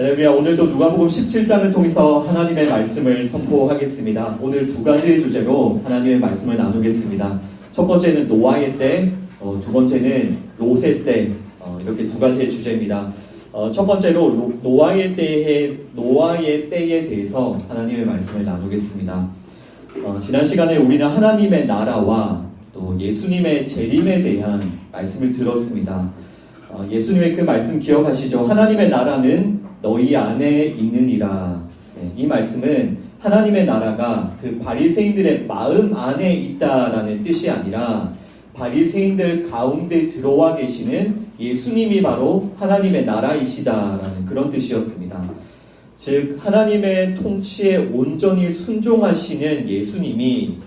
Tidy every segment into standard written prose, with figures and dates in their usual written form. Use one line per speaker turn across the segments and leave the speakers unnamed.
할렐루야. 오늘도 누가복음 17장을 통해서 하나님의 말씀을 선포하겠습니다. 오늘 두 가지의 주제로 하나님의 말씀을 나누겠습니다. 첫 번째는 노아의 때, 두 번째는 롯의 때, 이렇게 두 가지의 주제입니다. 첫 번째로 노아의 때에 대해서 하나님의 말씀을 나누겠습니다. 지난 시간에 우리는 하나님의 나라와 또 예수님의 재림에 대한 말씀을 들었습니다. 예수님의 그 말씀 기억하시죠? 하나님의 나라는 너희 안에 있느니라. 이 말씀은 하나님의 나라가 그 바리새인들의 마음 안에 있다라는 뜻이 아니라 바리새인들 가운데 들어와 계시는 예수님이 바로 하나님의 나라이시다라는 그런 뜻이었습니다. 즉 하나님의 통치에 온전히 순종하시는 예수님이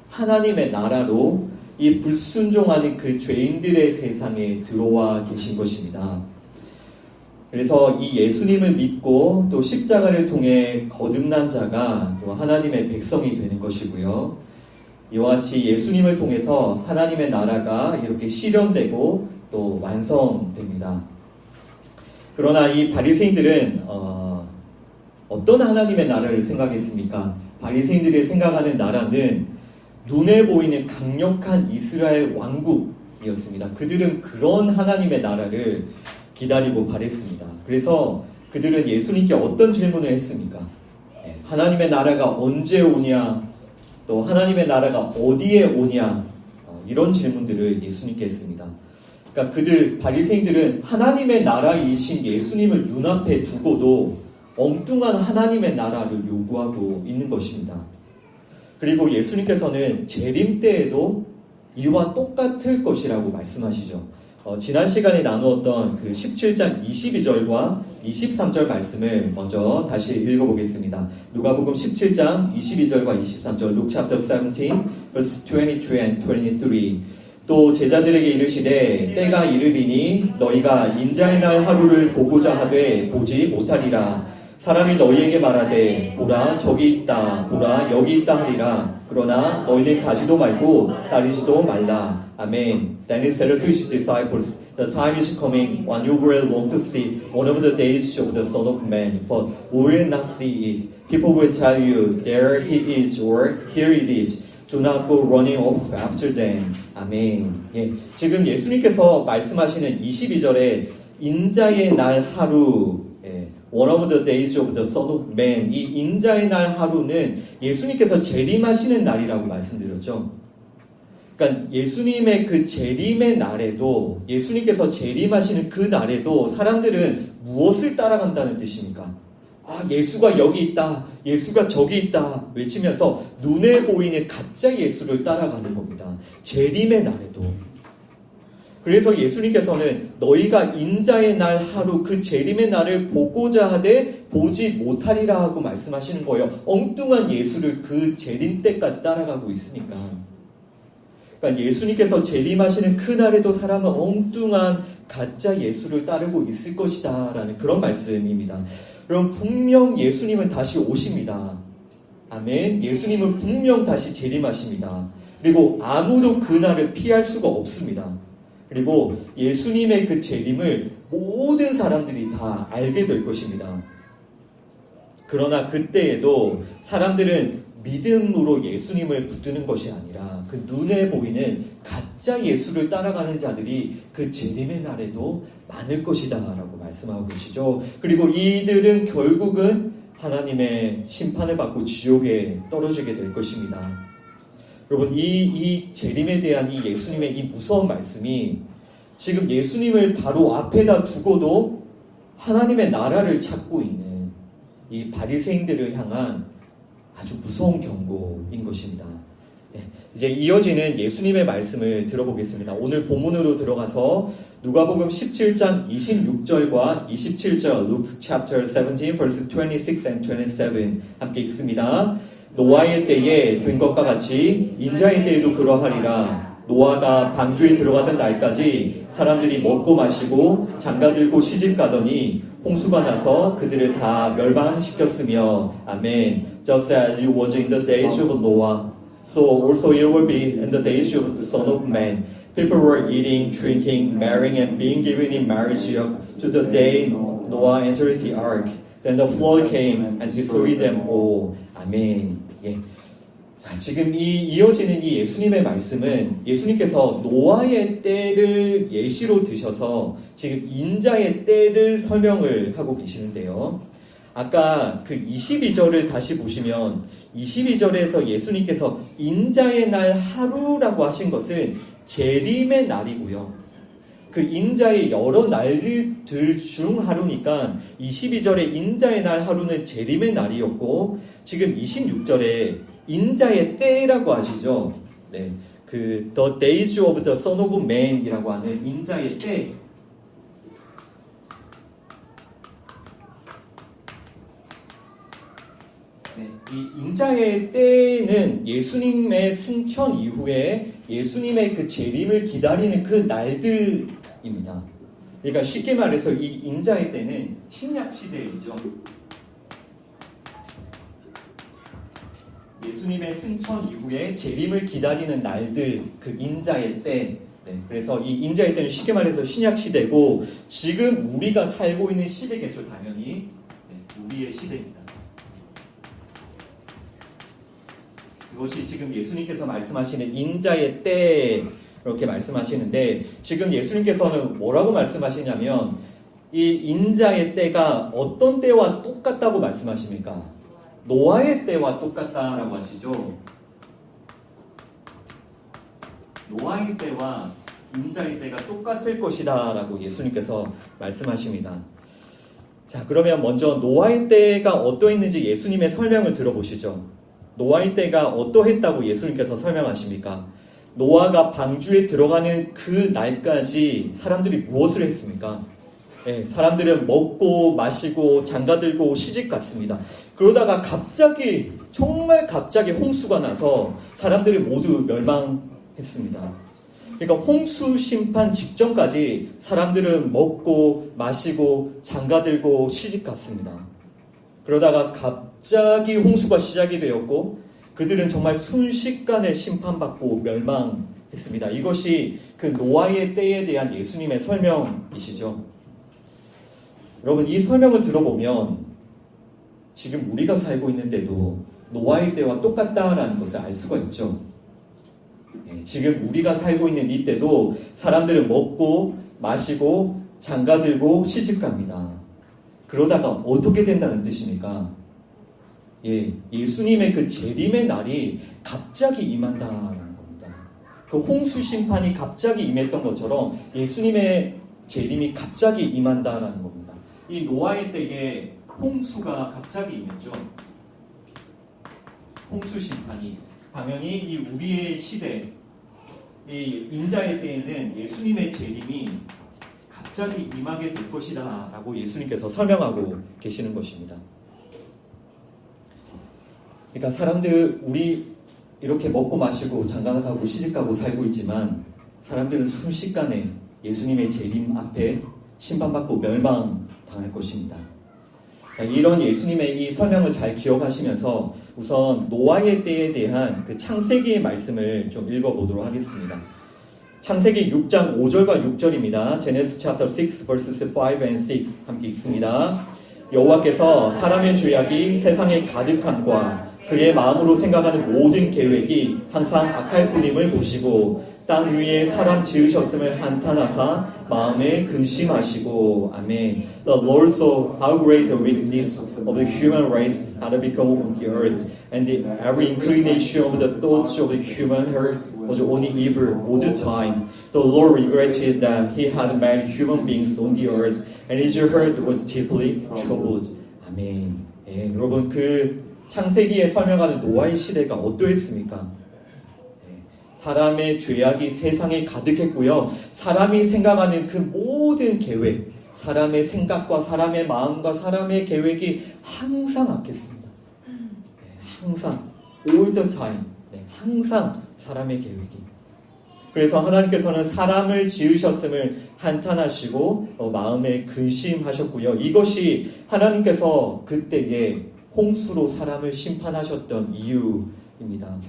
하나님의 나라로 이 불순종하는 그 죄인들의 세상에 들어와 계신 것입니다. 그래서 이 예수님을 믿고 또 십자가를 통해 거듭난 자가 또 하나님의 백성이 되는 것이고요. 이와 같이 예수님을 통해서 하나님의 나라가 이렇게 실현되고 또 완성됩니다. 그러나 이 바리새인들은 어떤 하나님의 나라를 생각했습니까? 바리새인들이 생각하는 나라는 눈에 보이는 강력한 이스라엘 왕국이었습니다. 그들은 그런 하나님의 나라를 기다리고 바랬습니다. 그래서 그들은 예수님께 어떤 질문을 했습니까? 하나님의 나라가 언제 오냐? 또 하나님의 나라가 어디에 오냐? 이런 질문들을 예수님께 했습니다. 그러니까 바리새인들은 하나님의 나라이신 예수님을 눈앞에 두고도 엉뚱한 하나님의 나라를 요구하고 있는 것입니다. 그리고 예수님께서는 재림 때에도 이와 똑같을 것이라고 말씀하시죠. 지난 시간에 나누었던 그 17장 22절과 23절 말씀을 먼저 다시 읽어보겠습니다. 누가복음 17장 22절과 23절, Luke chapter 17, verse 22 and 23. 또 제자들에게 이르시되 때가 이르리니 너희가 인자의 날 하루를 보고자 하되 보지 못하리라. 사람이 너희에게 말하되 보라 저기 있다 보라 여기 있다 하리라. 그러나 너희는 가지도 말고 따르지도 말라. 아멘. Then he said to his disciples, The time is coming when you will long to see one of the days of the Son of Man, but will not see it. People will tell you, There he is, or Here it is. Do not go running off after them. 아멘. 예, 지금 예수님께서 말씀하시는 22절에 인자의 날 하루, One of the days of the Son of Man. 이 인자의 날 하루는 예수님께서 재림하시는 날이라고 말씀드렸죠. 그러니까 예수님의 그 재림의 날에도, 예수님께서 재림하시는 그 날에도 사람들은 무엇을 따라간다는 뜻입니까? 예수가 여기 있다, 예수가 저기 있다 외치면서 눈에 보이는 가짜 예수를 따라가는 겁니다. 재림의 날에도. 그래서 예수님께서는 너희가 인자의 날 하루 그 재림의 날을 보고자 하되 보지 못하리라 하고 말씀하시는 거예요. 엉뚱한 예수를 그 재림 때까지 따라가고 있으니까. 그러니까 예수님께서 재림하시는 그 날에도 사람은 엉뚱한 가짜 예수를 따르고 있을 것이다 라는 그런 말씀입니다. 그럼 분명 예수님은 다시 오십니다. 아멘. 예수님은 분명 다시 재림하십니다. 그리고 아무도 그 날을 피할 수가 없습니다. 그리고 예수님의 그 재림을 모든 사람들이 다 알게 될 것입니다. 그러나 그때에도 사람들은 믿음으로 예수님을 붙드는 것이 아니라 그 눈에 보이는 가짜 예수를 따라가는 자들이 그 재림의 날에도 많을 것이다 라고 말씀하고 계시죠. 그리고 이들은 결국은 하나님의 심판을 받고 지옥에 떨어지게 될 것입니다. 여러분, 이 재림에 대한 이 예수님의 이 무서운 말씀이 지금 예수님을 바로 앞에다 두고도 하나님의 나라를 찾고 있는 이 바리새인들을 향한 아주 무서운 경고인 것입니다. 이제 이어지는 예수님의 말씀을 들어보겠습니다. 오늘 본문으로 들어가서 누가복음 17장 26절과 27절, Luke chapter 17, verse 26 and 27 함께 읽습니다. 노아의 때에 된 것과 같이 인자의 때에도 그러하리라. 노아가 방주에 들어가던 날까지 사람들이 먹고 마시고 장가들고 시집가더니 홍수가 나서 그들을 다 멸망시켰으며 아멘. Just as it was in the days of Noah, so also it will be in the days of the Son of Man. People were eating, drinking, marrying, and being given in marriage to the day Noah entered the ark. Then the flood came and destroyed them all. 아멘. 예. 자, 지금 이어지는 이 예수님의 말씀은 예수님께서 노아의 때를 예시로 드셔서 지금 인자의 때를 설명을 하고 계시는데요. 아까 그 22절을 다시 보시면 22절에서 예수님께서 인자의 날 하루라고 하신 것은 재림의 날이고요. 그 인자의 여러 날들 중 하루니까 22절에 인자의 날 하루는 재림의 날이었고 지금 26절에 인자의 때라고 하시죠. 네, 그 The Days of the Son of Man이라고 하는 인자의 때. 네, 이 인자의 때는 예수님의 승천 이후에 예수님의 그 재림을 기다리는 그 날들입니다. 그러니까 쉽게 말해서 이 인자의 때는 신약 시대이죠. 예수님의 승천 이후에 재림을 기다리는 날들, 그 인자의 때. 네, 그래서 이 인자의 때는 쉽게 말해서 신약 시대고 지금 우리가 살고 있는 시대겠죠, 당연히. 네, 우리의 시대입니다. 이것이 지금 예수님께서 말씀하시는 인자의 때 이렇게 말씀하시는데 지금 예수님께서는 뭐라고 말씀하시냐면 이 인자의 때가 어떤 때와 똑같다고 말씀하십니까? 노아의 때와 똑같다라고 하시죠. 노아의 때와 인자의 때가 똑같을 것이다 라고 예수님께서 말씀하십니다. 자, 그러면 먼저 노아의 때가 어떠했는지 예수님의 설명을 들어보시죠. 노아의 때가 어떠했다고 예수님께서 설명하십니까? 노아가 방주에 들어가는 그 날까지 사람들이 무엇을 했습니까? 네, 사람들은 먹고 마시고 장가들고 시집갔습니다. 그러다가 갑자기 정말 갑자기 홍수가 나서 사람들이 모두 멸망했습니다. 그러니까 홍수 심판 직전까지 사람들은 먹고 마시고 장가들고 시집갔습니다. 그러다가 갑자기 홍수가 시작이 되었고 그들은 정말 순식간에 심판받고 멸망했습니다. 이것이 그 노아의 때에 대한 예수님의 설명이시죠. 여러분, 이 설명을 들어보면 지금 우리가 살고 있는 때도 노아의 때와 똑같다라는 것을 알 수가 있죠. 지금 우리가 살고 있는 이 때도 사람들은 먹고 마시고 장가들고 시집갑니다. 그러다가 어떻게 된다는 뜻입니까? 예수님의 그 재림의 날이 갑자기 임한다는 겁니다. 그 홍수 심판이 갑자기 임했던 것처럼 예수님의 재림이 갑자기 임한다는 겁니다. 이 노아의 때에 홍수가 갑자기 임했죠. 홍수 심판이. 당연히 이 우리의 시대, 이 인자의 때에는 예수님의 재림이 갑자기 임하게 될 것이다 라고 예수님께서 설명하고 계시는 것입니다. 그러니까 사람들, 우리 이렇게 먹고 마시고 장가가고 시집가고 살고 있지만 사람들은 순식간에 예수님의 재림 앞에 심판받고 멸망당할 것입니다. 이런 예수님의 이 설명을 잘 기억하시면서 우선 노아의 때에 대한 그 창세기의 말씀을 좀 읽어보도록 하겠습니다. 창세기 6장 5절과 6절입니다. Genesis chapter 6 verses 5 and 6 함께 읽습니다. 여호와께서 사람의 죄악이 세상에 가득함과 그의 마음으로 생각하는 모든 계획이 항상 악할 뿐임을 보시고 땅 위에 사람 지으셨음을 한탄하사 마음에 근심하시고 아멘. The Lord saw how great the wickedness of the human race had become on the earth, and every inclination of the thoughts of the human heart was only evil all the time. The Lord regretted that He had made human beings on the earth, and His heart was deeply troubled. 아멘. 여러분, 그 창세기에 설명하는 노아의 시대가 어떠했습니까? 사람의 죄악이 세상에 가득했고요. 사람이 생각하는 그 모든 계획, 사람의 생각과 사람의 마음과 사람의 계획이 항상 악했습니다. 항상, all the time. 항상 사람의 계획이. 그래서 하나님께서는 사람을 지으셨음을 한탄하시고 마음에 근심하셨고요. 이것이 하나님께서 그때에 홍수로 사람을 심판하셨던 이유입니다.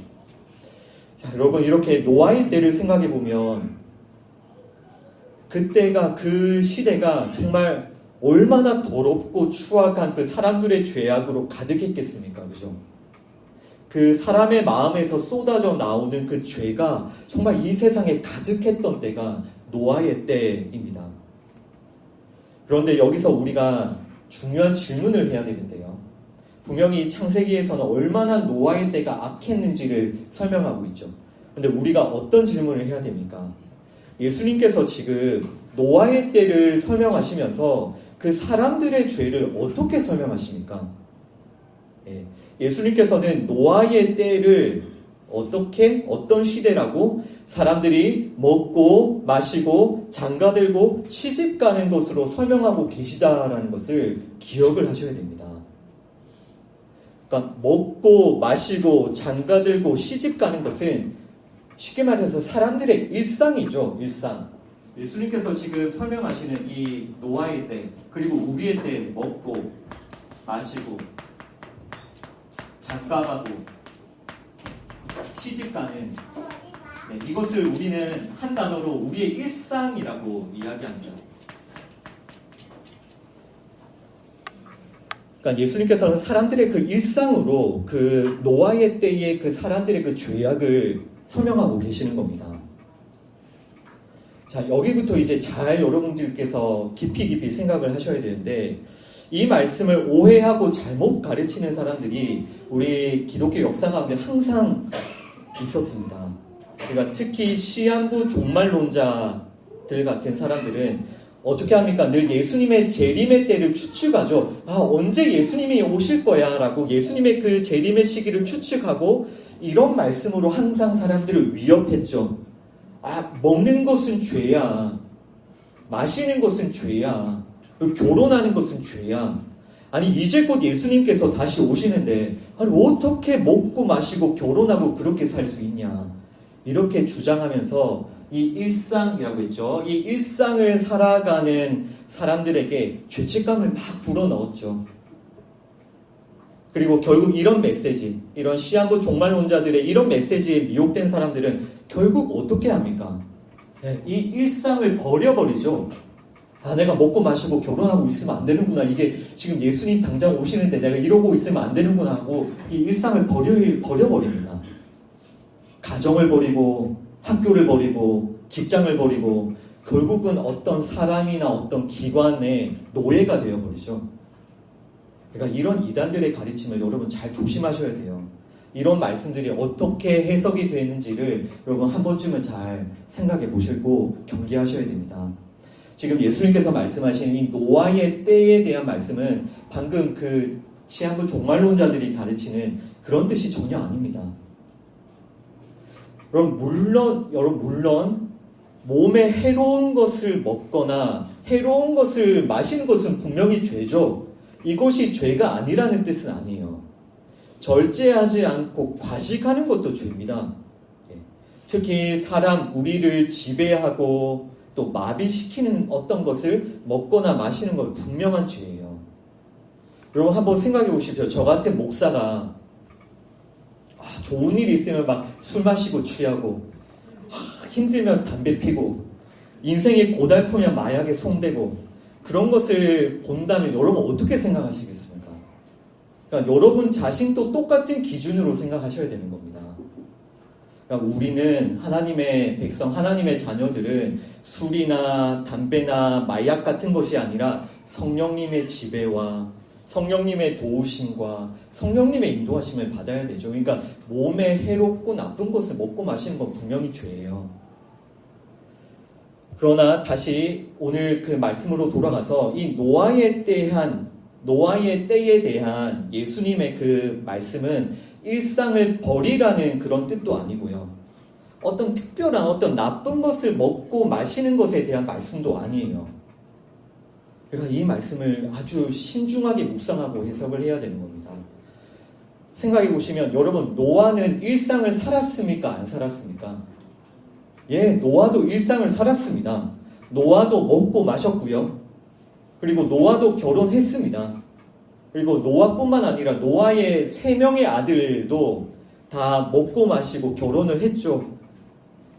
자, 여러분, 이렇게 노아의 때를 생각해 보면 그때가, 그 시대가 정말 얼마나 더럽고 추악한 그 사람들의 죄악으로 가득했겠습니까? 그죠? 그 사람의 마음에서 쏟아져 나오는 그 죄가 정말 이 세상에 가득했던 때가 노아의 때입니다. 그런데 여기서 우리가 중요한 질문을 해야 되는데요. 분명히 창세기에서는 얼마나 노아의 때가 악했는지를 설명하고 있죠. 그런데 우리가 어떤 질문을 해야 됩니까? 예수님께서 지금 노아의 때를 설명하시면서 그 사람들의 죄를 어떻게 설명하십니까? 예수님께서는 노아의 때를 어떤 시대라고? 사람들이 먹고 마시고 장가들고 시집가는 것으로 설명하고 계시다라는 것을 기억을 하셔야 됩니다. 그러니까 먹고 마시고 장가들고 시집가는 것은 쉽게 말해서 사람들의 일상이죠. 일상. 예수님께서 지금 설명하시는 이 노아의 때 그리고 우리의 때 먹고 마시고 장가가고 시집가는 이것을 우리는 한 단어로 우리의 일상이라고 이야기합니다. 그러니까 예수님께서는 사람들의 그 일상으로 그 노아의 때의 그 사람들의 그 죄악을 설명하고 계시는 겁니다. 자, 여기부터 이제 잘 여러분들께서 깊이 생각을 하셔야 되는데 이 말씀을 오해하고 잘못 가르치는 사람들이 우리 기독교 역사 가운데 항상 있었습니다. 그러니까 특히 시한부 종말론자들 같은 사람들은 어떻게 합니까? 늘 예수님의 재림의 때를 추측하죠. 언제 예수님이 오실 거야 라고 예수님의 그 재림의 시기를 추측하고 이런 말씀으로 항상 사람들을 위협했죠. 먹는 것은 죄야. 마시는 것은 죄야. 결혼하는 것은 죄야. 아니 이제 곧 예수님께서 다시 오시는데 어떻게 먹고 마시고 결혼하고 그렇게 살 수 있냐. 이렇게 주장하면서 이 일상이라고 했죠. 이 일상을 살아가는 사람들에게 죄책감을 막 불어넣었죠. 그리고 결국 이런 메시지, 이런 시한부 종말론자들의 이런 메시지에 미혹된 사람들은 결국 어떻게 합니까? 이 일상을 버려버리죠. 내가 먹고 마시고 결혼하고 있으면 안 되는구나. 이게 지금 예수님 당장 오시는데 내가 이러고 있으면 안 되는구나 하고 이 일상을 버려버립니다. 가정을 버리고 학교를 버리고 직장을 버리고 결국은 어떤 사람이나 어떤 기관의 노예가 되어버리죠. 그러니까 이런 이단들의 가르침을 여러분 잘 조심하셔야 돼요. 이런 말씀들이 어떻게 해석이 되는지를 여러분 한 번쯤은 잘 생각해 보시고 경계하셔야 됩니다. 지금 예수님께서 말씀하신 이 노아의 때에 대한 말씀은 방금 그 시한부 종말론자들이 가르치는 그런 뜻이 전혀 아닙니다. 물론 몸에 해로운 것을 먹거나 해로운 것을 마시는 것은 분명히 죄죠. 이것이 죄가 아니라는 뜻은 아니에요. 절제하지 않고 과식하는 것도 죄입니다. 특히 우리를 지배하고 또 마비시키는 어떤 것을 먹거나 마시는 건 분명한 죄예요. 여러분 한번 생각해 보십시오. 저 같은 목사가 좋은 일이 있으면 막 술 마시고 취하고 힘들면 담배 피고 인생이 고달프면 마약에 손대고 그런 것을 본다면 여러분 어떻게 생각하시겠습니까? 그러니까 여러분 자신도 똑같은 기준으로 생각하셔야 되는 겁니다. 그러니까 우리는 하나님의 백성, 하나님의 자녀들은 술이나 담배나 마약 같은 것이 아니라 성령님의 지배와 성령님의 도우심과 성령님의 인도하심을 받아야 되죠. 그러니까 몸에 해롭고 나쁜 것을 먹고 마시는 건 분명히 죄예요. 그러나 다시 오늘 그 말씀으로 돌아가서 이 노아의 때에 대한 예수님의 그 말씀은 일상을 버리라는 그런 뜻도 아니고요. 어떤 특별한 어떤 나쁜 것을 먹고 마시는 것에 대한 말씀도 아니에요. 그러니까 이 말씀을 아주 신중하게 묵상하고 해석을 해야 되는 겁니다. 생각해 보시면 여러분 노아는 일상을 살았습니까? 안 살았습니까? 노아도 일상을 살았습니다. 노아도 먹고 마셨고요. 그리고 노아도 결혼했습니다. 그리고 노아뿐만 아니라 노아의 3명의 아들도 다 먹고 마시고 결혼을 했죠.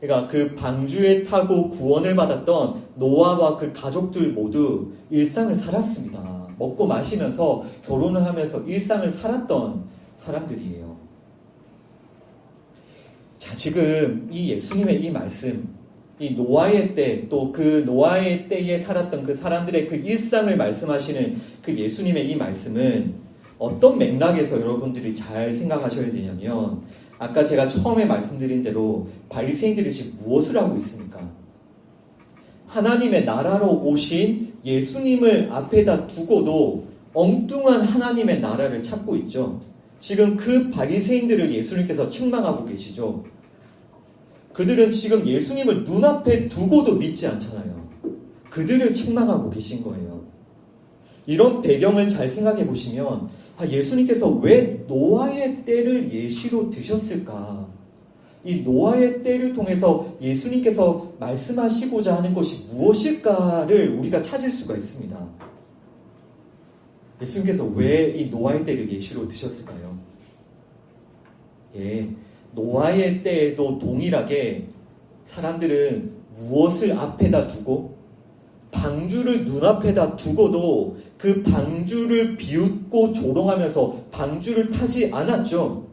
그러니까 그 방주에 타고 구원을 받았던 노아와 그 가족들 모두 일상을 살았습니다. 먹고 마시면서 결혼을 하면서 일상을 살았던 사람들이에요. 자, 지금 이 예수님의 이 말씀, 이 노아의 때, 또 그 노아의 때에 살았던 그 사람들의 그 일상을 말씀하시는 그 예수님의 이 말씀은 어떤 맥락에서 여러분들이 잘 생각하셔야 되냐면, 아까 제가 처음에 말씀드린 대로 바리새인들이 지금 무엇을 하고 있습니까? 하나님의 나라로 오신 예수님을 앞에다 두고도 엉뚱한 하나님의 나라를 찾고 있죠. 지금 그 바리새인들을 예수님께서 책망하고 계시죠. 그들은 지금 예수님을 눈앞에 두고도 믿지 않잖아요. 그들을 책망하고 계신 거예요. 이런 배경을 잘 생각해 보시면 예수님께서 왜 노아의 때를 예시로 드셨을까? 이 노아의 때를 통해서 예수님께서 말씀하시고자 하는 것이 무엇일까를 우리가 찾을 수가 있습니다. 예수님께서 왜 이 노아의 때를 예시로 드셨을까요? 예, 노아의 때에도 동일하게 사람들은 무엇을 앞에다 두고 방주를 눈앞에다 두고도 그 방주를 비웃고 조롱하면서 방주를 타지 않았죠.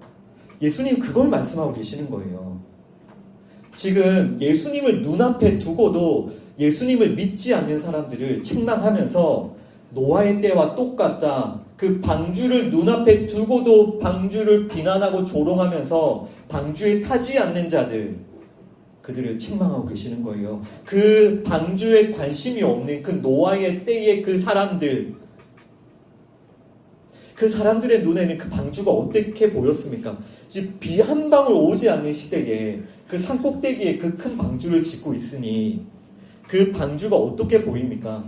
예수님 그걸 말씀하고 계시는 거예요. 지금 예수님을 눈앞에 두고도 예수님을 믿지 않는 사람들을 책망하면서 노아의 때와 똑같다. 그 방주를 눈앞에 두고도 방주를 비난하고 조롱하면서 방주에 타지 않는 자들, 그들을 책망하고 계시는 거예요. 그 방주에 관심이 없는 그 노아의 때의 그 사람들, 그 사람들의 눈에는 그 방주가 어떻게 보였습니까? 비 한 방울 오지 않는 시대에 그 산꼭대기에 그 큰 방주를 짓고 있으니 그 방주가 어떻게 보입니까?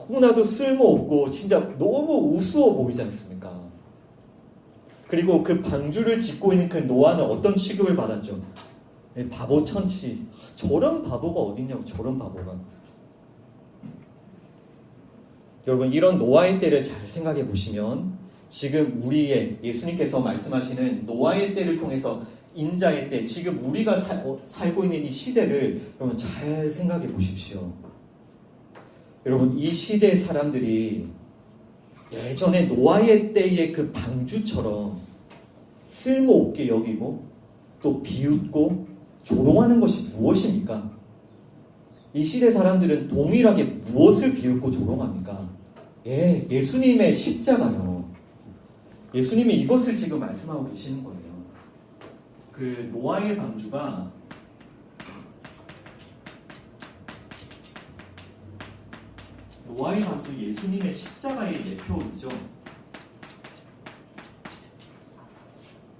너무나도 쓸모없고 진짜 너무 우스워 보이지 않습니까? 그리고 그 방주를 짓고 있는 그 노아는 어떤 취급을 받았죠? 바보 천치. 저런 바보가 어딨냐고, 저런 바보가. 여러분, 이런 노아의 때를 잘 생각해 보시면 지금 우리의 예수님께서 말씀하시는 노아의 때를 통해서 인자의 때, 지금 우리가 살고 있는 이 시대를 여러분 잘 생각해 보십시오. 여러분, 이 시대의 사람들이 예전에 노아의 때의 그 방주처럼 쓸모없게 여기고 또 비웃고 조롱하는 것이 무엇입니까? 이 시대 사람들은 동일하게 무엇을 비웃고 조롱합니까? 예수님의 십자가요. 예수님이 이것을 지금 말씀하고 계시는 거예요. 그 노아의 방주가 노아의 방주 예수님의 십자가의 예표이죠.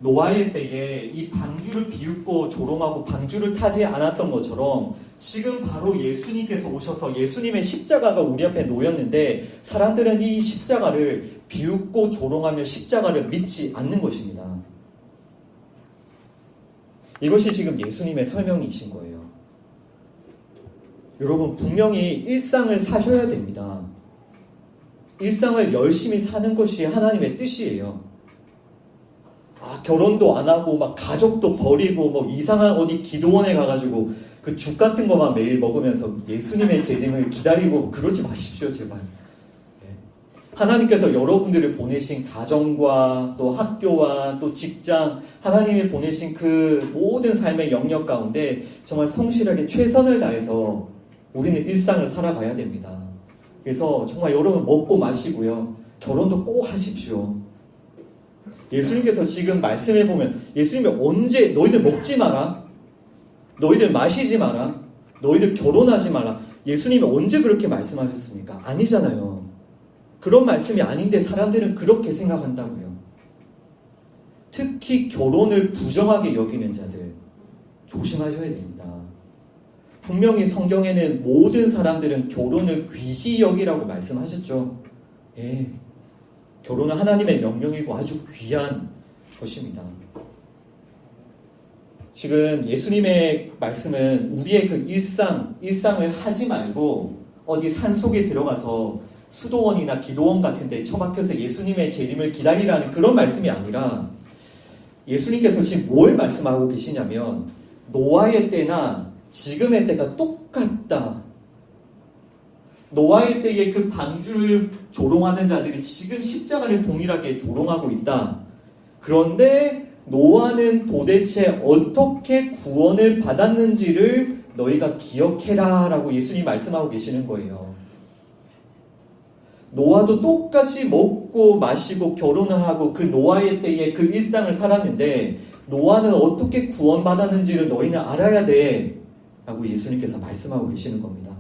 노아의 때에 이 방주를 비웃고 조롱하고 방주를 타지 않았던 것처럼 지금 바로 예수님께서 오셔서 예수님의 십자가가 우리 앞에 놓였는데 사람들은 이 십자가를 비웃고 조롱하며 십자가를 믿지 않는 것입니다. 이것이 지금 예수님의 설명이신 거예요. 여러분, 분명히 일상을 사셔야 됩니다. 일상을 열심히 사는 것이 하나님의 뜻이에요. 결혼도 안 하고 막 가족도 버리고 뭐 이상한 어디 기도원에 가가지고 그 죽 같은 거만 매일 먹으면서 예수님의 재림을 기다리고 그러지 마십시오, 제발. 하나님께서 여러분들을 보내신 가정과 또 학교와 또 직장, 하나님이 보내신 그 모든 삶의 영역 가운데 정말 성실하게 최선을 다해서 우리는 일상을 살아가야 됩니다. 그래서 정말 여러분 먹고 마시고요. 결혼도 꼭 하십시오. 예수님께서 지금 말씀해 보면 예수님이 언제 너희들 먹지 마라, 너희들 마시지 마라, 너희들 결혼하지 마라, 예수님이 언제 그렇게 말씀하셨습니까? 아니잖아요. 그런 말씀이 아닌데 사람들은 그렇게 생각한다고요. 특히 결혼을 부정하게 여기는 자들 조심하셔야 됩니다. 분명히 성경에는 모든 사람들은 결혼을 귀히 여기라고 말씀하셨죠. 결혼은 하나님의 명령이고 아주 귀한 것입니다. 지금 예수님의 말씀은 우리의 그 일상을 하지 말고 어디 산속에 들어가서 수도원이나 기도원 같은 데 처박혀서 예수님의 재림을 기다리라는 그런 말씀이 아니라 예수님께서 지금 뭘 말씀하고 계시냐면 노아의 때나 지금의 때가 똑같다. 노아의 때에 그 방주를 조롱하는 자들이 지금 십자가를 동일하게 조롱하고 있다. 그런데 노아는 도대체 어떻게 구원을 받았는지를 너희가 기억해라 라고 예수님이 말씀하고 계시는 거예요. 노아도 똑같이 먹고 마시고 결혼을 하고 그 노아의 때에 그 일상을 살았는데 노아는 어떻게 구원받았는지를 너희는 알아야 돼 라고 예수님께서 말씀하고 계시는 겁니다.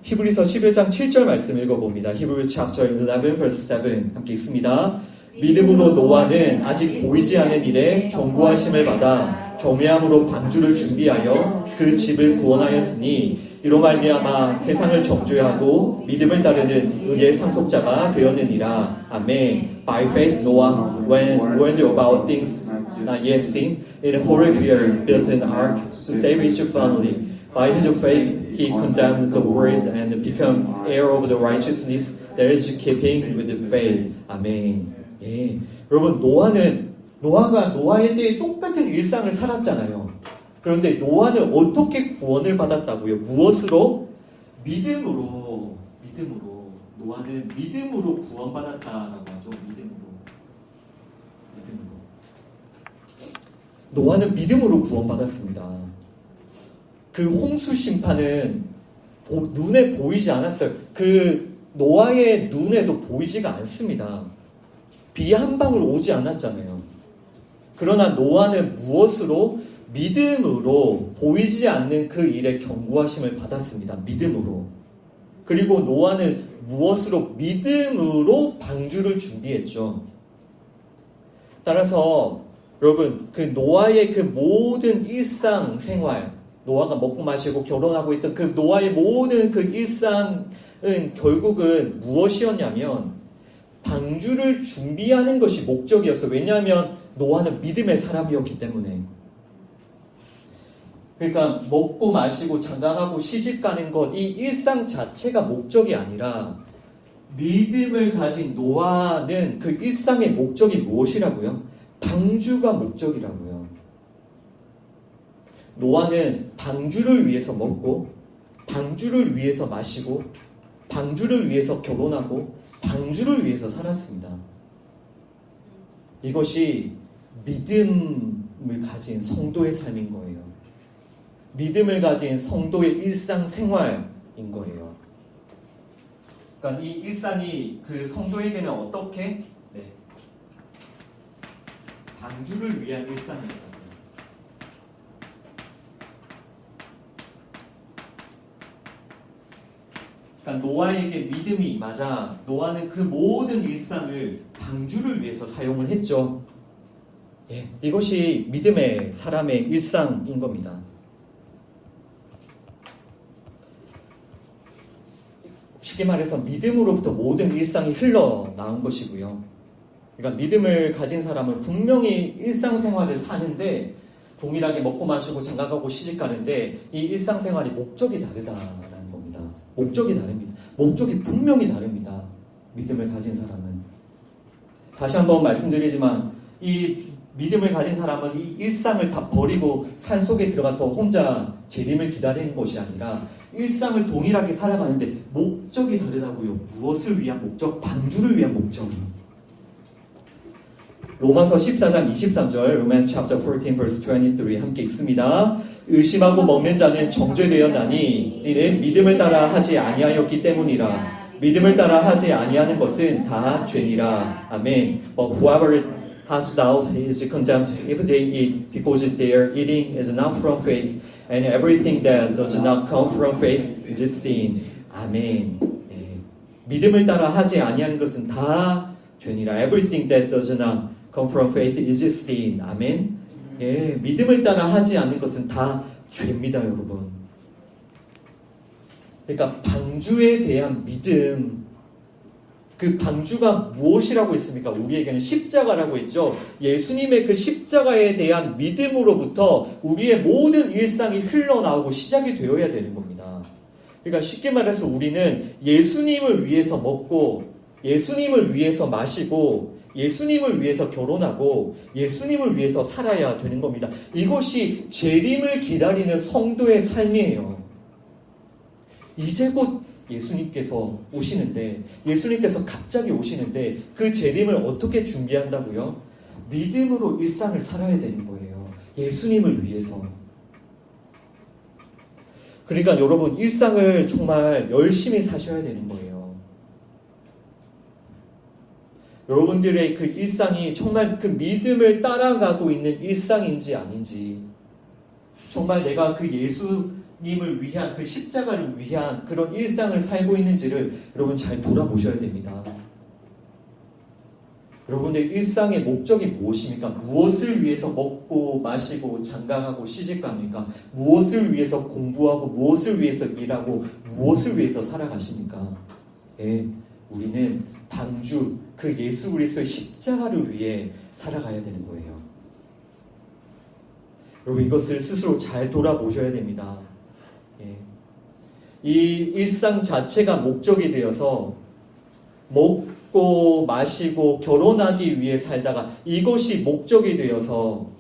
히브리서 11장 7절 말씀 읽어봅니다. Hebrews chapter 11 verse 7 함께 읽습니다. 믿음으로 노아는 아직 보이지 않는 일에 경고하심을 받아 겸해함으로 방주를 준비하여 그 집을 구원하였으니 이로 말미암아 세상을 정죄하고 믿음을 따르는 의의 상속자가 되었느니라. 아멘. By faith Noah, when warned about things not yet seen, in horror fear built an ark to save his family. By his faith he condemned the world and became heir of the righteousness that is keeping with the faith. 아멘. 예. 여러분 노아가 노아의 때에 똑같은 일상을 살았잖아요. 그런데 노아는 어떻게 구원을 받았다고요? 무엇으로? 믿음으로. 노아는 믿음으로 구원받았다라고 하죠. 믿음으로. 노아는 믿음으로 구원받았습니다. 그 홍수 심판은 눈에 보이지 않았어요. 그 노아의 눈에도 보이지가 않습니다. 비 한 방울 오지 않았잖아요. 그러나 노아는 무엇으로? 믿음으로 보이지 않는 그 일에 경고하심을 받았습니다. 믿음으로. 그리고 노아는 무엇으로? 믿음으로 방주를 준비했죠. 따라서 여러분 그 노아의 그 모든 일상생활, 노아가 먹고 마시고 결혼하고 있던 그 노아의 모든 그 일상은 결국은 무엇이었냐면 방주를 준비하는 것이 목적이었어요. 왜냐하면 노아는 믿음의 사람이었기 때문에. 그러니까 먹고 마시고 장가가고 시집가는 것, 이 일상 자체가 목적이 아니라 믿음을 가진 노아는 그 일상의 목적이 무엇이라고요? 방주가 목적이라고요. 노아는 방주를 위해서 먹고 방주를 위해서 마시고 방주를 위해서 결혼하고 방주를 위해서 살았습니다. 이것이 믿음을 가진 성도의 삶인 거예요. 믿음을 가진 성도의 일상생활인 거예요. 그러니까 이 일상이 그 성도에게는 어떻게? 방주를 위한 일상입니다. 그러니까 노아에게 믿음이 임하자 노아는 그 모든 일상을 방주를 위해서 사용을 했죠. 이것이 믿음의 사람의 일상인 겁니다. 쉽게 말해서 믿음으로부터 모든 일상이 흘러나온 것이고요. 그러니까 믿음을 가진 사람은 분명히 일상생활을 사는데 동일하게 먹고 마시고 장가가고 시집가는데 이 일상생활이 목적이 다르다라는 겁니다. 목적이 다릅니다. 목적이 분명히 다릅니다. 믿음을 가진 사람은. 다시 한번 말씀드리지만 이 믿음을 가진 사람은 이 일상을 다 버리고 산속에 들어가서 혼자 재림을 기다리는 것이 아니라 일상을 동일하게 살아가는데 목적이 다르다고요. 무엇을 위한 목적? 방주를 위한 목적. 로마서 14장 23절, Romans chapter 14 verse 23 함께 읽습니다. 의심하고 먹는 자는 정죄되었나니 이는 믿음을 따라 하지 아니하였기 때문이라. 믿음을 따라 하지 아니하는 것은 다 죄니라. 아멘. But whoever has doubt is condemned if they eat, because their eating is not from faith, and everything that does not come from faith is sin. 아멘. 믿음을 따라 하지 아니하는 것은 다 죄니라. Everything that does not come from faith is sin. 아멘. 믿음을 따라 하지 않는 것은 다 죄입니다, 여러분. 그러니까 방주에 대한 믿음, 그 방주가 무엇이라고 했습니까? 우리에게는 십자가라고 했죠. 예수님의 그 십자가에 대한 믿음으로부터 우리의 모든 일상이 흘러나오고 시작이 되어야 되는 겁니다. 그러니까 쉽게 말해서 우리는 예수님을 위해서 먹고 예수님을 위해서 마시고 예수님을 위해서 결혼하고 예수님을 위해서 살아야 되는 겁니다. 이것이 재림을 기다리는 성도의 삶이에요. 이제 곧 예수님께서 오시는데, 예수님께서 갑자기 오시는데 그 재림을 어떻게 준비한다고요? 믿음으로 일상을 살아야 되는 거예요. 예수님을 위해서. 그러니까 여러분, 일상을 정말 열심히 사셔야 되는 거예요. 여러분들의 그 일상이 정말 그 믿음을 따라가고 있는 일상인지 아닌지, 정말 내가 그 예수님을 위한, 그 십자가를 위한 그런 일상을 살고 있는지를 여러분 잘 돌아보셔야 됩니다. 여러분의 일상의 목적이 무엇입니까? 무엇을 위해서 먹고 마시고 장가가고 시집갑니까? 무엇을 위해서 공부하고 무엇을 위해서 일하고 무엇을 위해서 살아가십니까? 예, 우리는 방주 그 예수 그리스도의 십자가를 위해 살아가야 되는 거예요. 여러분, 이것을 스스로 잘 돌아보셔야 됩니다. 예. 이 일상 자체가 목적이 되어서 먹고 마시고 결혼하기 위해 살다가 이것이 목적이 되어서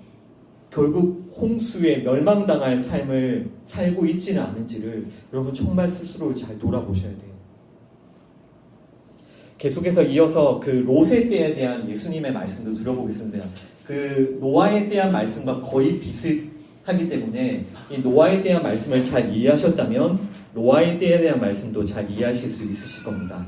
결국 홍수에 멸망당할 삶을 살고 있지는 않은지를 여러분 정말 스스로 잘 돌아보셔야 돼요. 계속해서 이어서 그 롯의 때에 대한 예수님의 말씀도 들어보겠습니다. 그 노아에 대한 말씀과 거의 비슷하기 때문에 이 노아에 대한 말씀을 잘 이해하셨다면 노아에 때에 대한 말씀도 잘 이해하실 수 있으실 겁니다.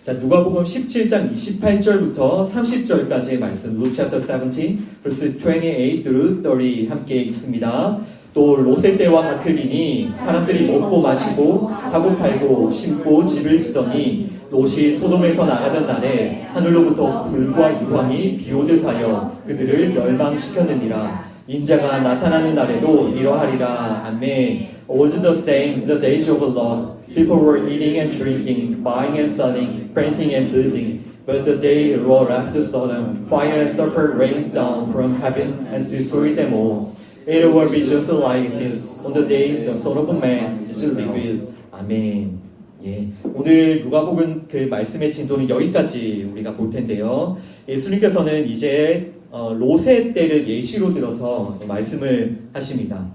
자, 누가복음 17장 28절부터 30절까지의 말씀, Luke chapter 17, verse 28 through 30 함께 읽습니다. 또 롯의 때와 같으리니 사람들이 먹고 마시고 사고 팔고 심고 집을 짓더니 롯이 소돔에서 나가던 날에 하늘로부터 불과 유황이 비오듯 하여 그들을 멸망시켰느니라. 인자가 나타나는 날에도 이러하리라. 아멘. Was the same in the days of the Lord. People were eating and drinking, buying and selling, planting and building. But the day rolled after Sodom, fire and sulfur rained down from heaven and destroyed them all. It will be just like this on the day the Son of Man is revealed. 아멘. 예, 오늘 누가복음 그 말씀의 진도는 여기까지 우리가 볼 텐데요. 예수님께서는 이제 롯의 때를 예시로 들어서 말씀을 하십니다.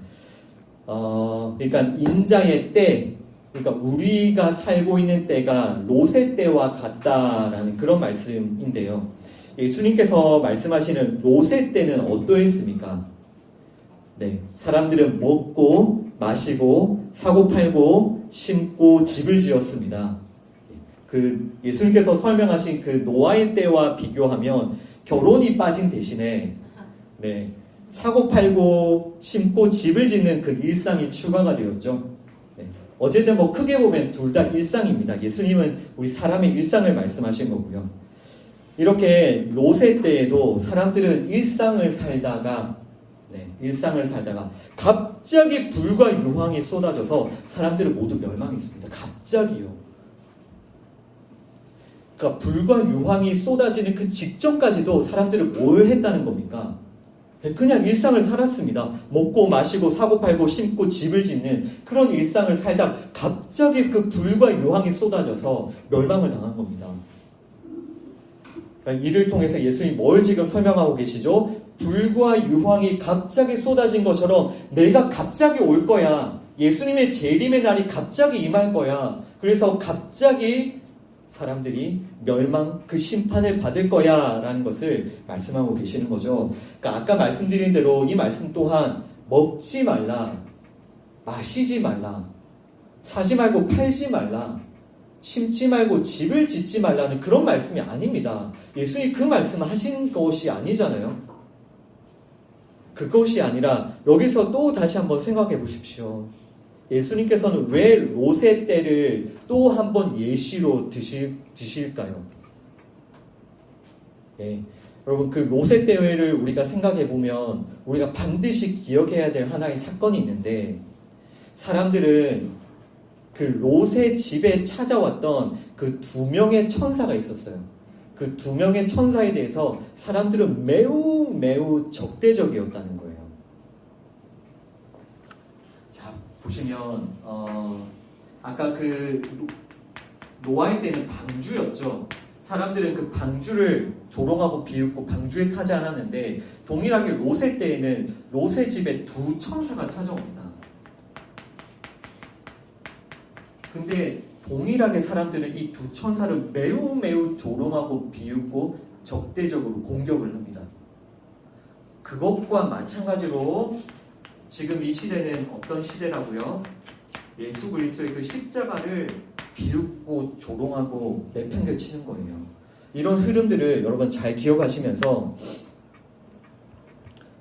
그러니까 인자의 때, 그러니까 우리가 살고 있는 때가 롯의 때와 같다라는 그런 말씀인데요. 예수님께서 말씀하시는 롯의 때는 어떠했습니까? 네, 사람들은 먹고 마시고 사고 팔고 심고 집을 지었습니다. 그 예수님께서 설명하신 그 노아의 때와 비교하면 결혼이 빠진 대신에 네, 사고 팔고 심고 집을 짓는 그 일상이 추가가 되었죠. 네, 어쨌든 뭐 크게 보면 둘 다 일상입니다. 예수님은 우리 사람의 일상을 말씀하신 거고요. 이렇게 롯의 때에도 사람들은 일상을 살다가 갑자기 불과 유황이 쏟아져서 사람들은 모두 멸망했습니다. 갑자기요. 그러니까 불과 유황이 쏟아지는 그 직전까지도 사람들은 뭘 했다는 겁니까? 그냥 일상을 살았습니다. 먹고 마시고 사고 팔고 심고 집을 짓는 그런 일상을 살다 갑자기 그 불과 유황이 쏟아져서 멸망을 당한 겁니다. 그러니까 이를 통해서 예수님이 뭘 지금 설명하고 계시죠? 불과 유황이 갑자기 쏟아진 것처럼 내가 갑자기 올 거야. 예수님의 재림의 날이 갑자기 임할 거야. 그래서 갑자기 사람들이 멸망, 그 심판을 받을 거야 라는 것을 말씀하고 계시는 거죠. 그러니까 아까 말씀드린 대로 이 말씀 또한 먹지 말라, 마시지 말라, 사지 말고 팔지 말라, 심지 말고 집을 짓지 말라는 그런 말씀이 아닙니다. 예수님이 그 말씀을 하신 것이 아니잖아요. 그것이 아니라 여기서 또 다시 한번 생각해 보십시오. 예수님께서는 왜 롯의 때를 또 한번 예시로 드실까요? 네. 여러분, 그 롯의 때를 우리가 생각해 보면 우리가 반드시 기억해야 될 하나의 사건이 있는데, 사람들은 그 롯의 집에 찾아왔던 그 2명의 천사가 있었어요. 그 2명의 천사에 대해서 사람들은 매우 적대적이었다는 거예요. 자, 보시면 아까 그 노아의 때는 방주였죠. 사람들은 그 방주를 조롱하고 비웃고 방주에 타지 않았는데 동일하게 롯의 때에는 롯의 집에 두 천사가 찾아옵니다. 근데 동일하게 사람들은 이 두 천사를 매우 매우 조롱하고 비웃고 적대적으로 공격을 합니다. 그것과 마찬가지로 지금 이 시대는 어떤 시대라고요? 예수 그리스도의 그 십자가를 비웃고 조롱하고 내팽개치는 거예요. 이런 흐름들을 여러분 잘 기억하시면서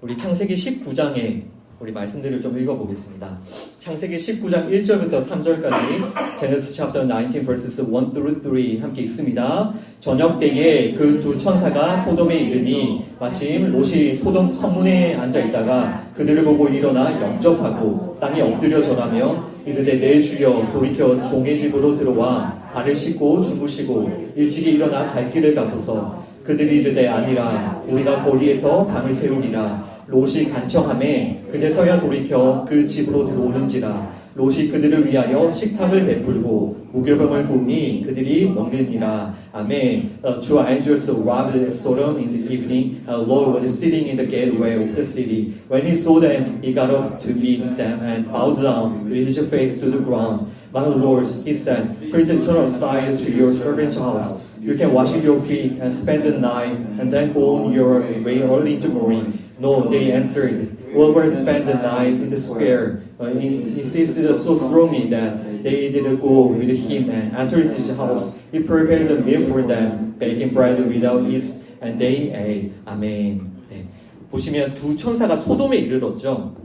우리 창세기 19장에 우리 말씀들을 좀 읽어보겠습니다. 창세기 19장 1절부터 3절까지 Genesis chapter 19 verses 1 through 3 함께 읽습니다. 저녁 때에 그 두 천사가 소돔에 이르니 마침 롯이 소돔 성문에 앉아있다가 그들을 보고 일어나 영접하고 땅에 엎드려 절하며 이르되 내 주여 돌이켜 종의 집으로 들어와 발을 씻고 주무시고 일찍이 일어나 갈 길을 가소서. 그들이 이르되 아니라 우리가 거리에서 방을 세우리라. 롯이 간청하매 그제서야 돌이켜 그 집으로 들어오는지라. 롯이 그들을 위하여 식탁을 베풀고 무교병을 구우니 그들이 먹느니라. 아멘. Two angels arrived at Sodom in the evening. Lot was sitting in the gateway of the city. When he saw them, he got up to meet them and bowed down with his face to the ground. My Lord, he said, please turn aside to your servant's house. You can wash your feet and spend the night and then go on your way early in the morning. No, they answered, we will spend the night in the square. He insisted so strongly that they did go with him and entered his house. He prepared a meal for them, baking bread without yeast, and they ate. 아멘. 네. 보시면 두 천사가 소돔에 이르렀죠.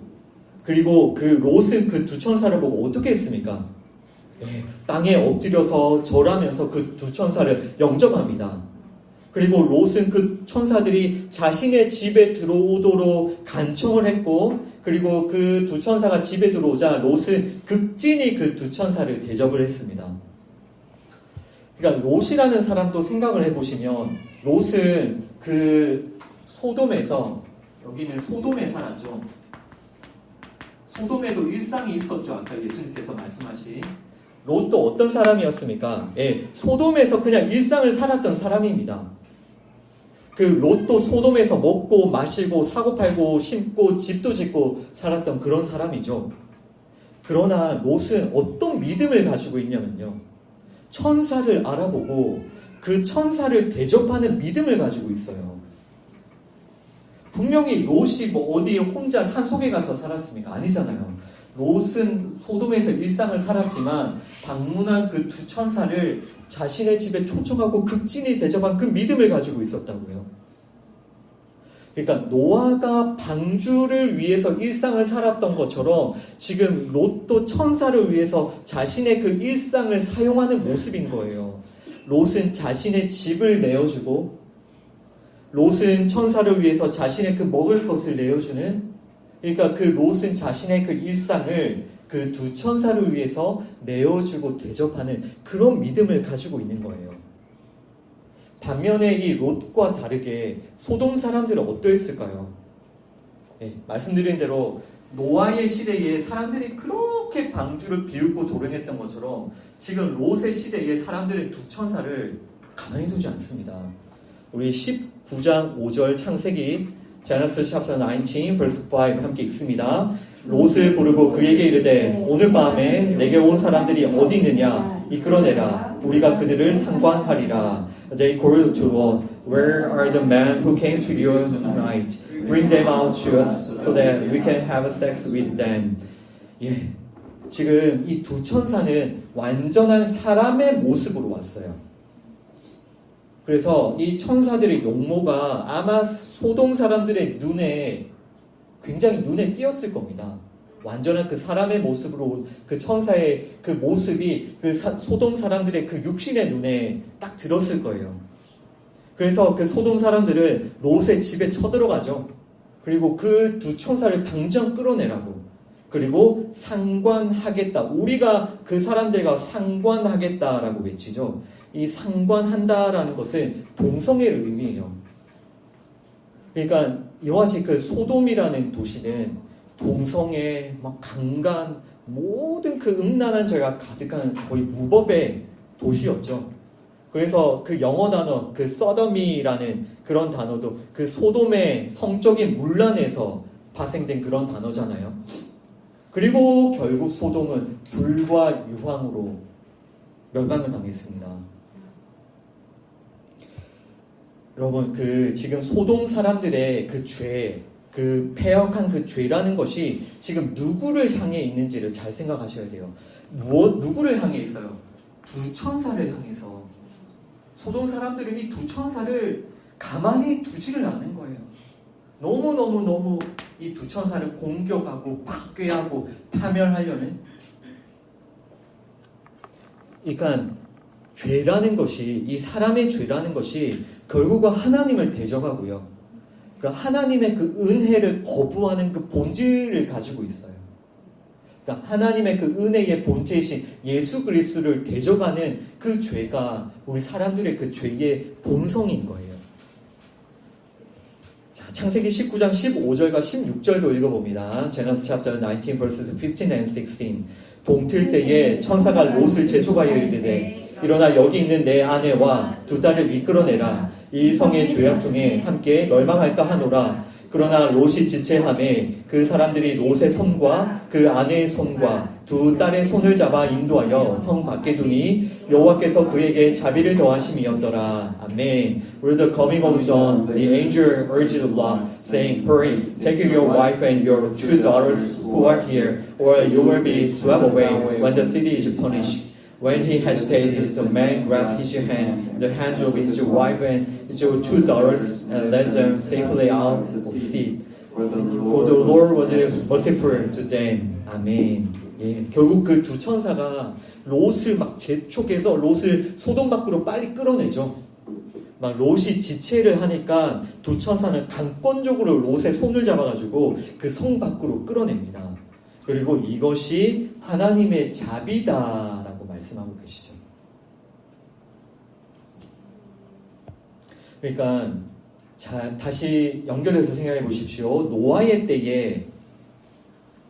그리고 그 롯은 그 두 천사를 보고 어떻게 했습니까? 네. 땅에 엎드려서 절하면서 그 두 천사를 영접합니다. 그리고 롯은 그 천사들이 자신의 집에 들어오도록 간청을 했고, 그리고 그 두 천사가 집에 들어오자 롯은 극진히 그 두 천사를 대접을 했습니다. 그러니까 롯이라는 사람도 생각을 해보시면 롯은 그 소돔에서, 여기는 소돔에 살았죠. 소돔에도 일상이 있었죠. 아까 예수님께서 말씀하신. 롯도 어떤 사람이었습니까? 예, 소돔에서 그냥 일상을 살았던 사람입니다. 그 롯도 소돔에서 먹고 마시고 사고팔고 심고 집도 짓고 살았던 그런 사람이죠. 그러나 롯은 어떤 믿음을 가지고 있냐면요, 천사를 알아보고 그 천사를 대접하는 믿음을 가지고 있어요. 분명히 롯이 뭐 어디 혼자 산속에 가서 살았습니까? 아니잖아요. 롯은 소돔에서 일상을 살았지만 방문한 그 두 천사를 자신의 집에 초청하고 극진히 대접한 그 믿음을 가지고 있었다고요. 그러니까 노아가 방주를 위해서 일상을 살았던 것처럼 지금 롯도 천사를 위해서 자신의 그 일상을 사용하는 모습인 거예요. 롯은 자신의 집을 내어주고, 롯은 천사를 위해서 자신의 그 먹을 것을 내어주는, 그러니까 그 롯은 자신의 그 일상을 그 두 천사를 위해서 내어주고 대접하는 그런 믿음을 가지고 있는 거예요. 반면에 이 롯과 다르게 소돔 사람들은 어떠했을까요? 네, 말씀드린 대로 노아의 시대에 사람들이 그렇게 방주를 비웃고 조롱했던 것처럼 지금 롯의 시대에 사람들은 두 천사를 가만히 두지 않습니다. 우리 19장 5절 창세기 Genesis chapter 19 verse 5 함께 읽습니다. 롯을 부르고 그에게 이르되 오늘 밤에 내게 온 사람들이 어디 있느냐 이끌어내라. 우리가 그들을 상관하리라. They called to Lot, where are the men who came to you tonight? Bring them out to us so that we can have sex with them. 예, 지금 이 두 천사는 완전한 사람의 모습으로 왔어요. 그래서 이 천사들의 용모가 아마 소돔 사람들의 눈에 굉장히 눈에 띄었을 겁니다. 완전한 그 사람의 모습으로 그 천사의 그 모습이 그 소돔 사람들의 그 육신의 눈에 딱 들었을 거예요. 그래서 그 소돔 사람들은 롯의 집에 쳐들어가죠. 그리고 그 두 천사를 당장 끌어내라고. 그리고 상관하겠다. 우리가 그 사람들과 상관하겠다라고 외치죠. 이 상관한다라는 것은 동성애를 의미해요. 그러니까 이와 같이 그 소돔이라는 도시는 동성애, 막 강간, 모든 그 음란한 죄가 가득한 거의 무법의 도시였죠. 그래서 그 영어 단어, 그 sodomy라는 그런 단어도 그 소돔의 성적인 문란에서 파생된 그런 단어잖아요. 그리고 결국 소돔은 불과 유황으로 멸망을 당했습니다. 여러분, 지금 소돔 사람들의 그 죄, 그 패역한 그 죄라는 것이 지금 누구를 향해 있는지를 잘 생각하셔야 돼요. 누구를 향해 있어요? 두 천사를 향해서. 소돔 사람들은 이 두 천사를 가만히 두지를 않는 거예요. 너무 이 두 천사를 공격하고 박괴하고 타멸하려는. 그러니까 죄라는 것이, 이 사람의 죄라는 것이 결국은 하나님을 대적하고요. 그러니까 하나님의 그 은혜를 거부하는 그 본질을 가지고 있어요. 그러니까 하나님의 그 은혜의 본체이신 예수 그리스도를 대적하는 그 죄가 우리 사람들의 그 죄의 본성인 거예요. 자, 창세기 19장 15절과 16절도 읽어봅니다. Genesis chapter 19 verses 15 and 16. 동틀 때에 천사가 롯을 재촉하여 이르되 일어나 여기 있는 내 아내와 두 딸을 이끌어내라. 이 성의 죄악 중에 함께 멸망할까 하노라. 그러나 롯이 지체함에 그 사람들이 롯의 손과 그 아내의 손과 두 딸의 손을 잡아 인도하여 성 밖에 두니 여호와께서 그에게 자비를 더하심이었더라. 아멘. With the coming of John, the angel urged Lot, saying, Hurry, take your wife and your two daughters who are here, or you will be swept away when the city is punished. When he hesitated, the man grabbed his hand, the hands of his wife and his two daughters, and led them safely out of the city. For the Lord was merciful to them. 아멘. 예, 결국 그 두 천사가 롯을 막 재촉해서 롯을 소돔 밖으로 빨리 끌어내죠. 막 롯이 지체를 하니까 두 천사는 강권적으로 롯의 손을 잡아가지고 그 성 밖으로 끌어냅니다. 그리고 이것이 하나님의 자비다라고 말씀하고 계시죠. 그러니까 자, 다시 연결해서 생각해 보십시오. 노아의 때에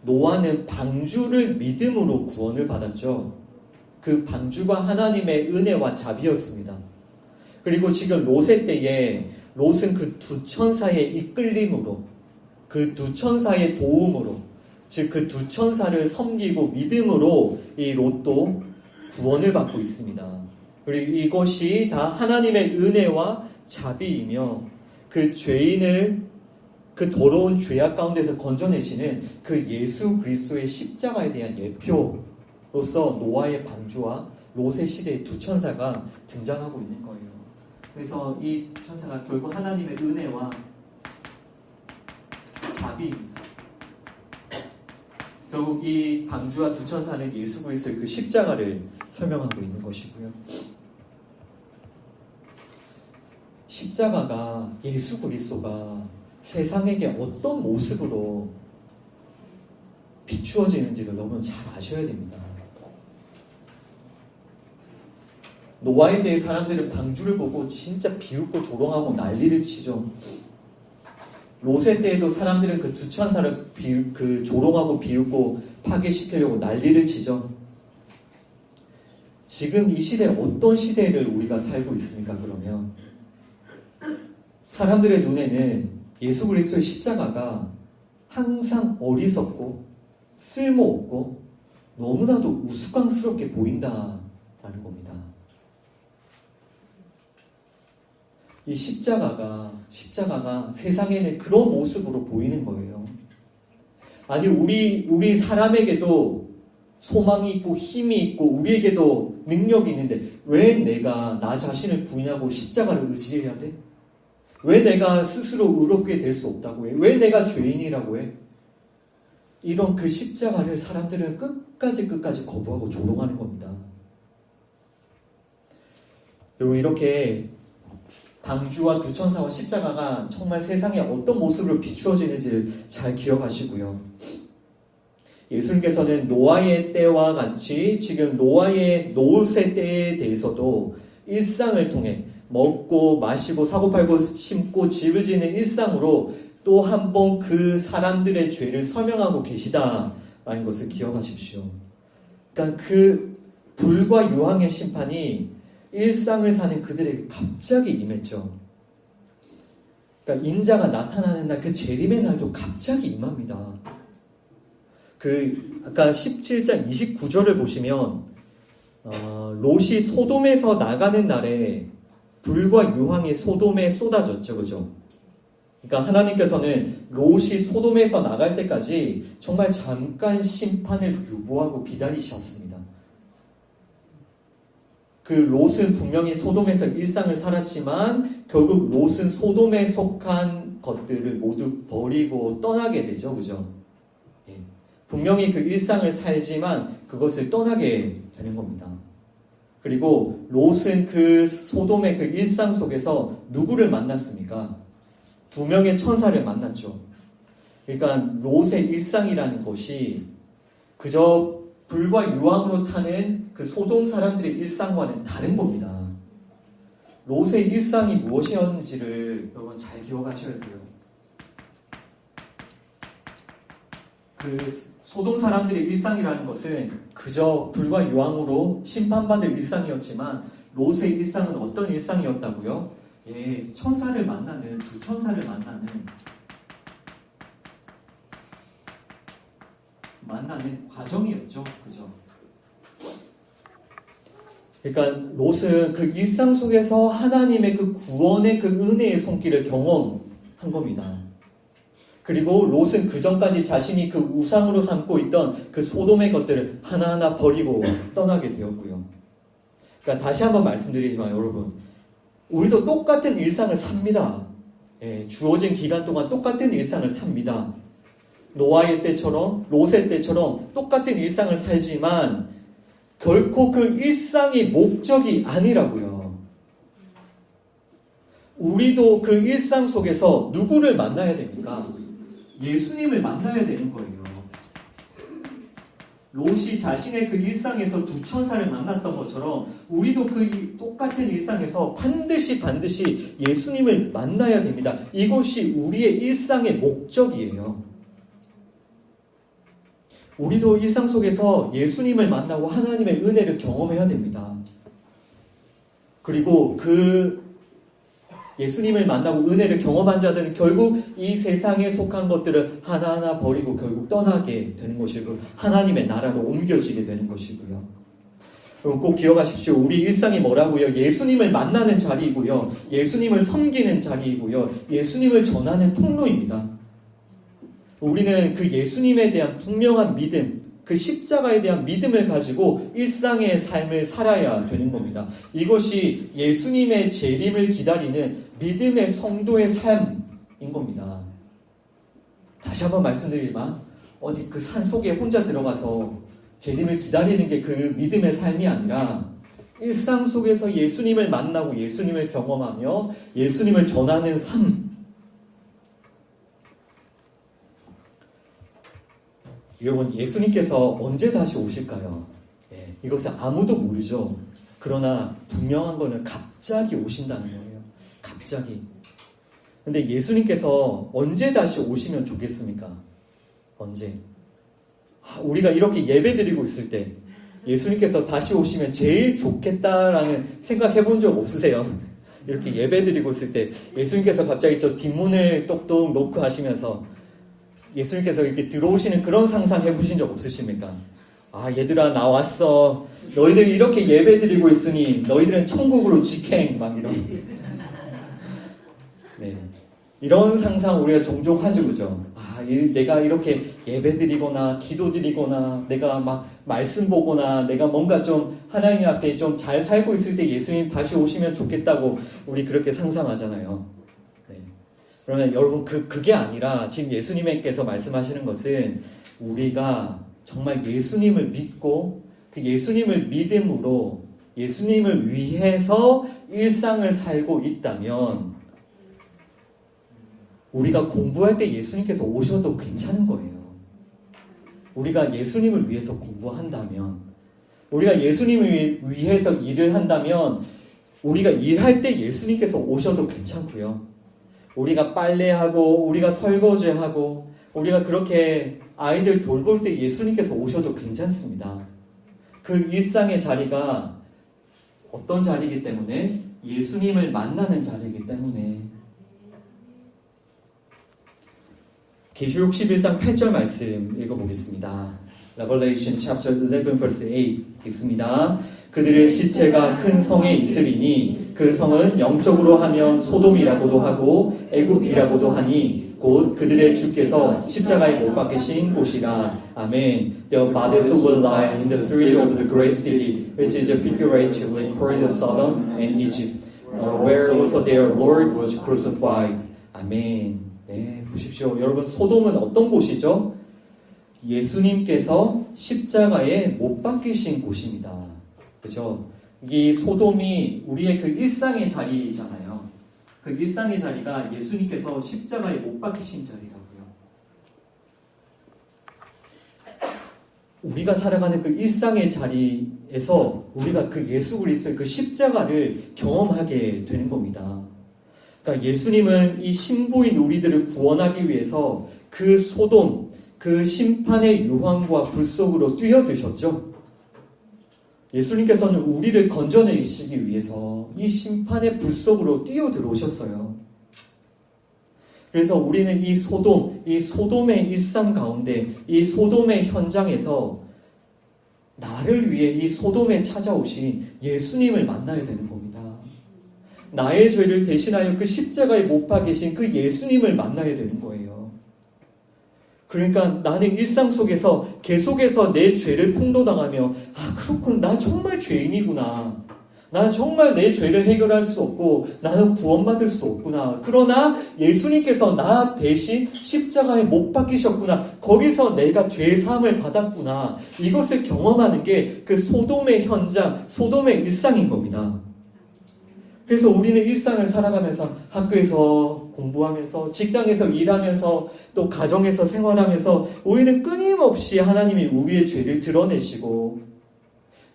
노아는 방주를 믿음으로 구원을 받았죠. 그 방주가 하나님의 은혜와 자비였습니다. 그리고 지금 롯의 때에 롯은 그 두 천사의 이끌림으로, 그 두 천사의 도움으로, 즉 그 두 천사를 섬기고 믿음으로 이 롯도 구원을 받고 있습니다. 그리고 이것이 다 하나님의 은혜와 자비이며 그 죄인을 그 더러운 죄악 가운데서 건져내시는 그 예수 그리스도의 십자가에 대한 예표로서 노아의 방주와 롯의 시대의 두 천사가 등장하고 있는 거예요. 그래서 이 천사가 결국 하나님의 은혜와 자비입니다. 결국 이 방주와 두 천사는 예수 그리스도의 그 십자가를 설명하고 있는 것이고요. 십자가가, 예수 그리스도가 세상에게 어떤 모습으로 비추어지는지를 너무 잘 아셔야 됩니다. 노아에 대해 사람들은 방주를 보고 진짜 비웃고 조롱하고 난리를 치죠. 롯의 때에도 사람들은 그 두 천사를 조롱하고 비웃고 파괴시키려고 난리를 치죠. 지금 이 시대 어떤 시대를 우리가 살고 있습니까? 그러면 사람들의 눈에는 예수 그리스도의 십자가가 항상 어리석고 쓸모없고 너무나도 우스꽝스럽게 보인다라는 겁니다. 이 십자가가 세상에는 그런 모습으로 보이는 거예요. 아니 우리 사람에게도 소망이 있고 힘이 있고 우리에게도 능력이 있는데 왜 내가 나 자신을 부인하고 십자가를 의지해야 돼? 왜 내가 스스로 의롭게 될 수 없다고 해? 왜 내가 죄인이라고 해? 이런 그 십자가를 사람들은 끝까지 거부하고 조롱하는 겁니다. 여러분, 이렇게 방주와 두 천사와 십자가가 정말 세상에 어떤 모습으로 비추어지는지를 잘 기억하시고요. 예수님께서는 노아의 때와 같이 지금 롯의 때에 대해서도 일상을 통해 먹고 마시고 사고팔고 심고 집을 짓는 일상으로 또 한 번 그 사람들의 죄를 설명하고 계시다라는 것을 기억하십시오. 그러니까 그 불과 유황의 심판이 일상을 사는 그들에게 갑자기 임했죠. 그러니까 인자가 나타나는 날, 그 재림의 날도 갑자기 임합니다. 아까 17장 29절을 보시면 롯이 소돔에서 나가는 날에 불과 유황이 소돔에 쏟아졌죠, 그죠? 그러니까 하나님께서는 롯이 소돔에서 나갈 때까지 정말 잠깐 심판을 유보하고 기다리셨습니다. 그 롯은 분명히 소돔에서 일상을 살았지만 결국 롯은 소돔에 속한 것들을 모두 버리고 떠나게 되죠, 그죠? 예. 분명히 그 일상을 살지만 그것을 떠나게 되는 겁니다. 그리고 롯은 그 소돔의 그 일상 속에서 누구를 만났습니까? 2명의 천사를 만났죠. 그러니까 롯의 일상이라는 것이 그저 불과 유황으로 타는 그 소돔 사람들의 일상과는 다른 겁니다. 롯의 일상이 무엇이었는지를 여러분 잘 기억하셔야 돼요. 그 소돔 사람들의 일상이라는 것은 그저 불과 유황으로 심판받을 일상이었지만 롯의 일상은 어떤 일상이었다고요? 예, 천사를 만나는, 두 천사를 만나는 과정이었죠. 그죠? 그러니까 롯은 그 일상 속에서 하나님의 그 구원의 그 은혜의 손길을 경험한 겁니다. 그리고 롯은 그 전까지 자신이 그 우상으로 삼고 있던 그 소돔의 것들을 하나하나 버리고 떠나게 되었고요. 그러니까 다시 한번 말씀드리지만 여러분, 우리도 똑같은 일상을 삽니다. 예, 주어진 기간 동안 똑같은 일상을 삽니다. 노아의 때처럼, 롯의 때처럼 똑같은 일상을 살지만 결코 그 일상이 목적이 아니라고요. 우리도 그 일상 속에서 누구를 만나야 됩니까? 예수님을 만나야 되는 거예요. 롯이 자신의 그 일상에서 두 천사를 만났던 것처럼 우리도 그 똑같은 일상에서 반드시 예수님을 만나야 됩니다. 이것이 우리의 일상의 목적이에요. 우리도 일상 속에서 예수님을 만나고 하나님의 은혜를 경험해야 됩니다. 그리고 그 예수님을 만나고 은혜를 경험한 자들은 결국 이 세상에 속한 것들을 하나하나 버리고 결국 떠나게 되는 것이고 하나님의 나라로 옮겨지게 되는 것이고요. 그리고 꼭 기억하십시오. 우리 일상이 뭐라고요? 예수님을 만나는 자리이고요. 예수님을 섬기는 자리이고요. 예수님을 전하는 통로입니다. 우리는 그 예수님에 대한 분명한 믿음, 그 십자가에 대한 믿음을 가지고 일상의 삶을 살아야 되는 겁니다. 이것이 예수님의 재림을 기다리는 믿음의 성도의 삶인 겁니다. 다시 한번 말씀드리지만 어디 그 산 속에 혼자 들어가서 재림을 기다리는 게 그 믿음의 삶이 아니라 일상 속에서 예수님을 만나고 예수님을 경험하며 예수님을 전하는 삶. 여러분, 예수님께서 언제 다시 오실까요? 예, 이것은 아무도 모르죠. 그러나 분명한 거는 갑자기 오신다는 거예요. 갑자기. 근데 예수님께서 언제 다시 오시면 좋겠습니까? 언제? 우리가 이렇게 예배드리고 있을 때 예수님께서 다시 오시면 제일 좋겠다라는 생각 해본 적 없으세요? 이렇게 예배드리고 있을 때 예수님께서 갑자기 저 뒷문을 똑똑 놓고 하시면서 예수님께서 이렇게 들어오시는 그런 상상 해보신 적 없으십니까? 얘들아 나 왔어. 너희들 이렇게 예배드리고 있으니 너희들은 천국으로 직행 막 이런. 네, 이런 상상 우리가 종종 하죠, 그죠? 내가 이렇게 예배드리거나 기도드리거나 내가 막 말씀 보거나 내가 뭔가 좀 하나님 앞에 좀 잘 살고 있을 때 예수님 다시 오시면 좋겠다고 우리 그렇게 상상하잖아요. 그러면 여러분 그게 아니라 지금 예수님께서 말씀하시는 것은 우리가 정말 예수님을 믿고 그 예수님을 믿음으로 예수님을 위해서 일상을 살고 있다면 우리가 공부할 때 예수님께서 오셔도 괜찮은 거예요. 우리가 예수님을 위해서 공부한다면 우리가 예수님을 위해서 일을 한다면 우리가 일할 때 예수님께서 오셔도 괜찮고요. 우리가 빨래하고 우리가 설거지하고 우리가 그렇게 아이들 돌볼 때 예수님께서 오셔도 괜찮습니다. 그 일상의 자리가 어떤 자리이기 때문에? 예수님을 만나는 자리이기 때문에. 계시록 11장 8절 말씀 읽어보겠습니다. Revelation chapter 11 verse 8 있습니다. 그들의 시체가 큰 성에 있으리니 그 성은 영적으로 하면 소돔이라고도 하고 애굽이라고도 하니 곧 그들의 주께서 십자가에 못 박히신 곳이라. 아멘. Their bodies will lie in the street of the great city, which is figuratively called Sodom and Egypt, where also their Lord was crucified. 아멘. 네, 보십시오. 여러분, 소돔은 어떤 곳이죠? 예수님께서 십자가에 못 박히신 곳입니다. 그죠? 이 소돔이 우리의 그 일상의 자리잖아요. 그 일상의 자리가 예수님께서 십자가에 못 박히신 자리라고요. 우리가 살아가는 그 일상의 자리에서 우리가 그 예수 그리스도의 그 십자가를 경험하게 되는 겁니다. 그러니까 예수님은 이 신부인 우리들을 구원하기 위해서 그 소돔, 그 심판의 유황과 불 속으로 뛰어드셨죠. 예수님께서는 우리를 건져내시기 위해서 이 심판의 불 속으로 뛰어들어오셨어요. 그래서 우리는 이 소돔의 일상 가운데, 이 소돔의 현장에서 나를 위해 이 소돔에 찾아오신 예수님을 만나야 되는 겁니다. 나의 죄를 대신하여 그 십자가에 못 박히신 그 예수님을 만나야 되는 거예요. 그러니까 나는 일상 속에서 계속해서 내 죄를 풍토당하며 그렇구나, 나 정말 죄인이구나. 나는 정말 내 죄를 해결할 수 없고 나는 구원받을 수 없구나. 그러나 예수님께서 나 대신 십자가에 못 박히셨구나. 거기서 내가 죄 사함을 받았구나. 이것을 경험하는 게 그 소돔의 현장, 소돔의 일상인 겁니다. 그래서 우리는 일상을 살아가면서 학교에서 공부하면서 직장에서 일하면서 또 가정에서 생활하면서 우리는 끊임없이 하나님이 우리의 죄를 드러내시고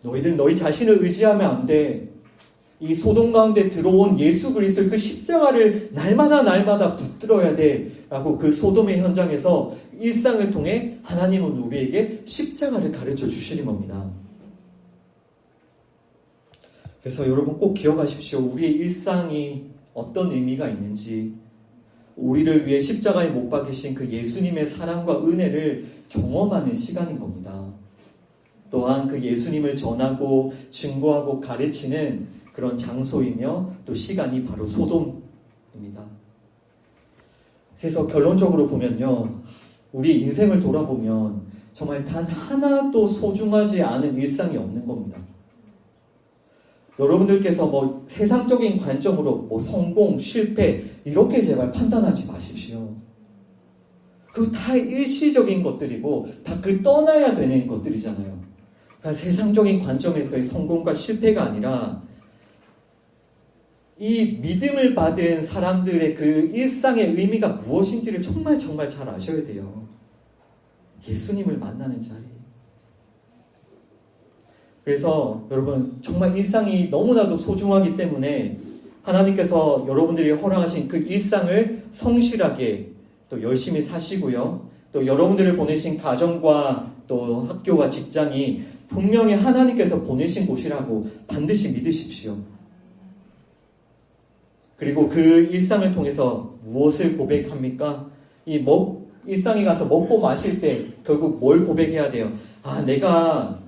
너희들 너희 자신을 의지하면 안 돼. 이 소돔 가운데 들어온 예수 그리스도의 그 십자가를 날마다 붙들어야 돼. 라고 그 소돔의 현장에서 일상을 통해 하나님은 우리에게 십자가를 가르쳐 주시는 겁니다. 그래서 여러분 꼭 기억하십시오. 우리의 일상이 어떤 의미가 있는지, 우리를 위해 십자가에 못 박히신 그 예수님의 사랑과 은혜를 경험하는 시간인 겁니다. 또한 그 예수님을 전하고 증거하고 가르치는 그런 장소이며 또 시간이 바로 소돔입니다. 그래서 결론적으로 보면요, 우리 인생을 돌아보면 정말 단 하나도 소중하지 않은 일상이 없는 겁니다. 여러분들께서 세상적인 관점으로 성공, 실패 이렇게 제발 판단하지 마십시오. 그거 다 일시적인 것들이고 다 떠나야 되는 것들이잖아요. 그러니까 세상적인 관점에서의 성공과 실패가 아니라 이 믿음을 받은 사람들의 그 일상의 의미가 무엇인지를 정말 잘 아셔야 돼요. 예수님을 만나는 자리. 그래서 여러분 정말 일상이 너무나도 소중하기 때문에 하나님께서 여러분들이 허락하신 그 일상을 성실하게 또 열심히 사시고요. 또 여러분들을 보내신 가정과 또 학교와 직장이 분명히 하나님께서 보내신 곳이라고 반드시 믿으십시오. 그리고 그 일상을 통해서 무엇을 고백합니까? 일상에 가서 먹고 마실 때 결국 뭘 고백해야 돼요? 내가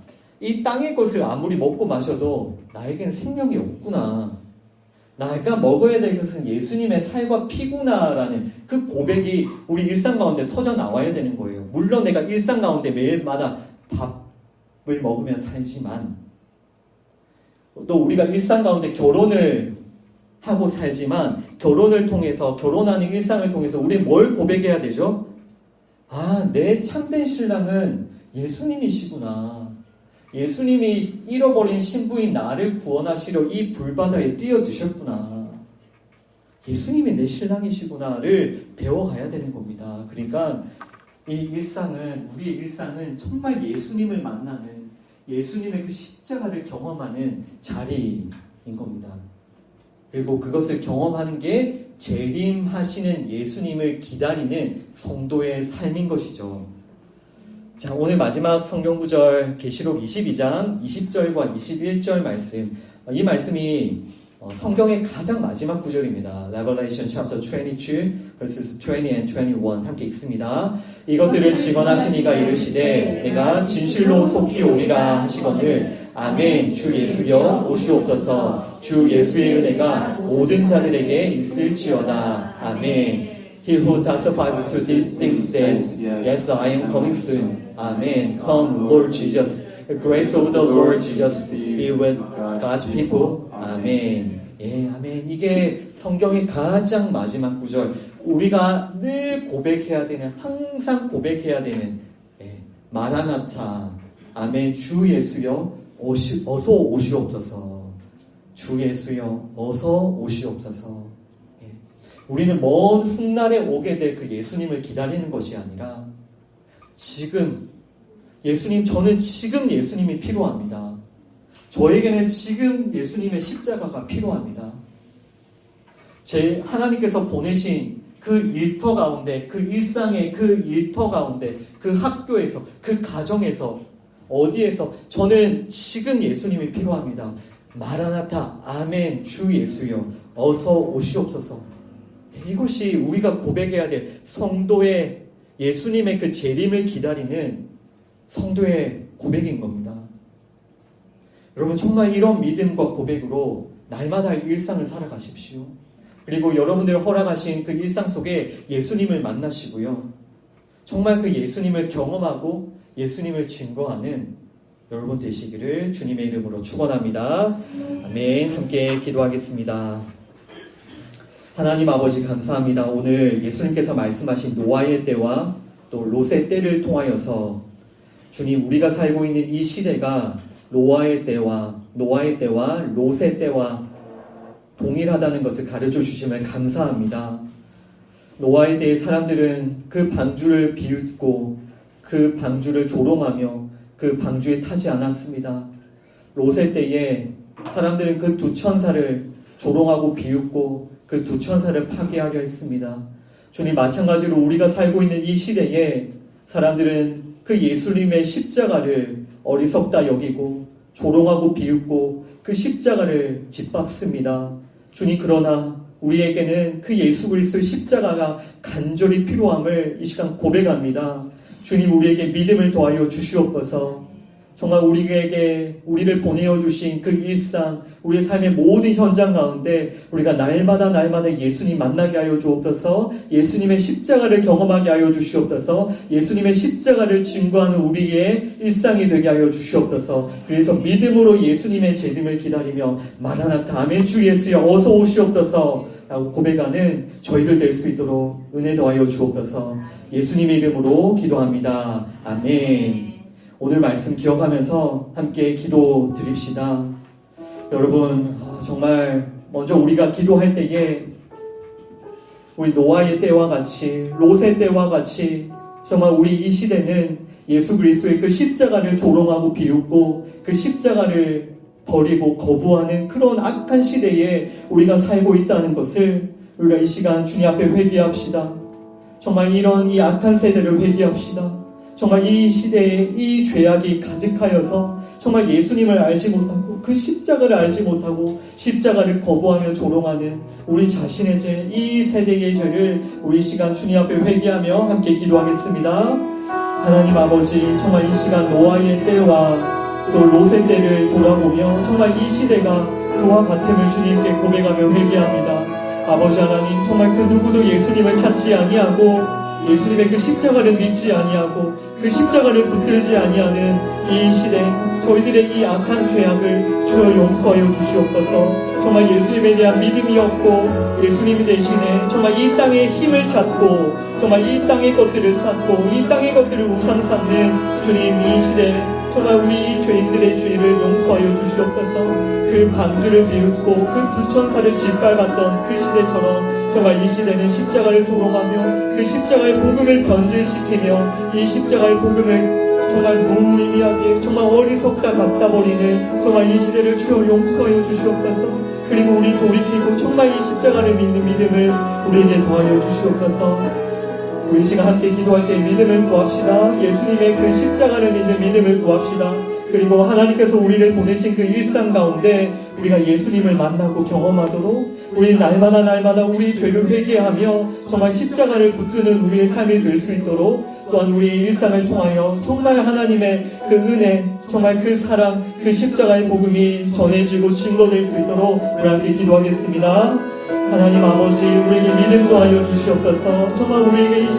이 땅의 것을 아무리 먹고 마셔도 나에게는 생명이 없구나. 내가 먹어야 될 것은 예수님의 살과 피구나라는 그 고백이 우리 일상 가운데 터져 나와야 되는 거예요. 물론 내가 일상 가운데 매일마다 밥을 먹으며 살지만 또 우리가 일상 가운데 결혼을 하고 살지만 결혼을 통해서 결혼하는 일상을 통해서 우리는 뭘 고백해야 되죠? 내 참된 신랑은 예수님이시구나. 예수님이 잃어버린 신부인 나를 구원하시려 이 불바다에 뛰어드셨구나. 예수님이 내 신랑이시구나를 배워가야 되는 겁니다. 그러니까 우리의 일상은 정말 예수님을 만나는, 예수님의 그 십자가를 경험하는 자리인 겁니다. 그리고 그것을 경험하는 게 재림하시는 예수님을 기다리는 성도의 삶인 것이죠. 자, 오늘 마지막 성경 구절 계시록 22장 20절과 21절 말씀 이 말씀이 성경의 가장 마지막 구절입니다. Revelation chapter 22 verses 20 and 21 함께 읽습니다. 이것들을 직언하시니가 이르시되 내가 진실로 속히 오리라 하시거늘 아멘. 주 예수여 오시옵소서. 주 예수의 은혜가 모든 자들에게 있을지어다. 아멘. He who testifies to these things says, Yes, I am coming soon. Amen. Come, Lord Jesus. The grace of the Lord Jesus be with God's people. 아멘. 예, 아멘. 이게 성경의 가장 마지막 구절. 우리가 늘 고백해야 되는, 항상 고백해야 되는, 마라나타. 아멘. 주 예수여, 어서 오시옵소서. 주 예수여, 어서 오시옵소서. 예. 우리는 먼 훗날에 오게 될 그 예수님을 기다리는 것이 아니라, 지금, 예수님, 저는 지금 예수님이 필요합니다. 저에게는 지금 예수님의 십자가가 필요합니다. 하나님께서 보내신 그 일터 가운데, 그 일상의 그 일터 가운데, 그 학교에서, 그 가정에서, 어디에서 저는 지금 예수님이 필요합니다. 마라나타, 아멘, 주 예수여, 어서 오시옵소서. 이것이 우리가 고백해야 될 성도의 예수님의 그 재림을 기다리는 성도의 고백인 겁니다. 여러분 정말 이런 믿음과 고백으로 날마다 일상을 살아가십시오. 그리고 여러분들 허락하신 그 일상 속에 예수님을 만나시고요. 정말 그 예수님을 경험하고 예수님을 증거하는 여러분 되시기를 주님의 이름으로 축원합니다. 아멘. 함께 기도하겠습니다. 하나님 아버지 감사합니다. 오늘 예수님께서 말씀하신 노아의 때와 또 롯의 때를 통하여서 주님 우리가 살고 있는 이 시대가 노아의 때와 롯의 때와 동일하다는 것을 가르쳐 주심을 감사합니다. 노아의 때의 사람들은 그 방주를 비웃고 그 방주를 조롱하며 그 방주에 타지 않았습니다. 롯의 때에 사람들은 그 두 천사를 조롱하고 비웃고 그 두 천사를 파괴하려 했습니다. 주님 마찬가지로 우리가 살고 있는 이 시대에 사람들은 그 예수님의 십자가를 어리석다 여기고 조롱하고 비웃고 그 십자가를 짓밟습니다. 주님 그러나 우리에게는 그 예수 그리스도의 십자가가 간절히 필요함을 이 시간 고백합니다. 주님 우리에게 믿음을 더하여 주시옵소서. 정말 우리를 보내어 주신 그 일상, 우리의 삶의 모든 현장 가운데 우리가 날마다 예수님 만나게 하여 주옵소서. 예수님의 십자가를 경험하게 하여 주시옵소서. 예수님의 십자가를 증거하는 우리의 일상이 되게 하여 주시옵소서. 그래서 믿음으로 예수님의 재림을 기다리며 마라나타 아멘 주 예수여 어서 오시옵소서 라고 고백하는 저희들 될 수 있도록 은혜 더하여 주옵소서. 예수님의 이름으로 기도합니다. 아멘. 오늘 말씀 기억하면서 함께 기도 드립시다. 여러분 정말 먼저 우리가 기도할 때에 우리 노아의 때와 같이 롯의 때와 같이 정말 우리 이 시대는 예수 그리스도의 그 십자가를 조롱하고 비웃고 그 십자가를 버리고 거부하는 그런 악한 시대에 우리가 살고 있다는 것을 우리가 이 시간 주님 앞에 회개합시다. 정말 이런 이 악한 세대를 회개합시다. 정말 이 시대에 이 죄악이 가득하여서 정말 예수님을 알지 못하고 그 십자가를 알지 못하고 십자가를 거부하며 조롱하는 우리 자신의 죄, 이 세대의 죄를 우리 시간 주님 앞에 회개하며 함께 기도하겠습니다. 하나님 아버지 정말 이 시간 노아의 때와 또 롯의 때를 돌아보며 정말 이 시대가 그와 같음을 주님께 고백하며 회개합니다. 아버지 하나님 정말 그 누구도 예수님을 찾지 아니하고 예수님의 그 십자가를 믿지 아니하고 그 십자가를 붙들지 아니하는 이 시대 저희들의 이 악한 죄악을 주여 용서하여 주시옵소서. 정말 예수님에 대한 믿음이 없고 예수님 대신에 정말 이 땅의 힘을 찾고 정말 이 땅의 것들을 찾고 이 땅의 것들을 우상 삼는 주님 이 시대 정말 우리 이 죄인들의 죄를 용서하여 주시옵소서. 그 방주를 비웃고 그 두 천사를 짓밟았던 그 시대처럼 정말 이 시대는 십자가를 조롱하며 그 십자가의 복음을 변질시키며 이 십자가의 복음을 정말 무의미하게 정말 어리석다 갖다 버리는 정말 이 시대를 주여 용서하여 주시옵소서. 그리고 우리 돌이키고 정말 이 십자가를 믿는 믿음을 우리에게 더하여 주시옵소서. 우리 시간 함께 기도할 때 믿음을 구합시다. 예수님의 그 십자가를 믿는 믿음을 구합시다. 그리고 하나님께서 우리를 보내신 그 일상 가운데 우리가 예수님을 만나고 경험하도록 우리 날마다 우리 죄를 회개하며 정말 십자가를 붙드는 우리의 삶이 될 수 있도록 또한 우리의 일상을 통하여 정말 하나님의 그 은혜, 정말 그 사랑, 그 십자가의 복음이 전해지고 증거될 수 있도록 우리 함께 기도하겠습니다. 하나님 아버지, 우리에게 믿음도 하여 주시옵소서. 정말 우리에게 이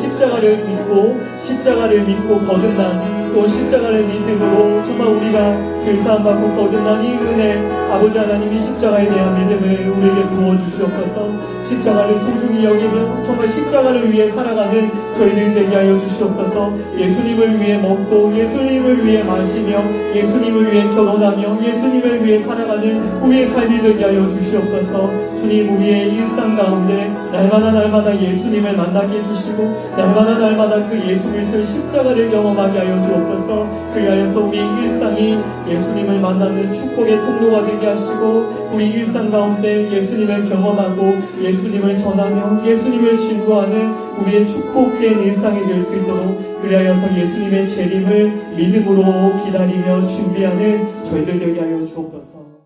십자가를 믿고 거듭난 또 십자가를 믿음으로 정말 우리가 죄사함 받고 거듭난 이 은혜, 아버지 하나님 이 십자가에 대한 믿음을 우리에게 부어주시옵소서. 십자가를 소중히 여기며 정말 십자가를 위해 살아가는 저희들 되게 하여 주시옵소서. 예수님을 위해 먹고 예수님을 위해 마시며 예수님을 위해 결혼하며 예수님을 위해 살아가는 우리의 삶이 되게 하여 주시옵소서. 주님, 우리의 일상 가운데 날마다 예수님을 만나게 해주시고 날마다 그 예수 그리스도의 십자가를 경험하게 하여 주옵소서. 그리하여서 우리 일상이 예수님을 만나는 축복의 통로가 되게 하시고 우리 일상 가운데 예수님을 경험하고 예수님을 전하며 예수님을 증거하는 우리의 축복된 일상이 될 수 있도록 그리하여서 예수님의 재림을 믿음으로 기다리며 준비하는 저희들 되게 하여 주옵소서.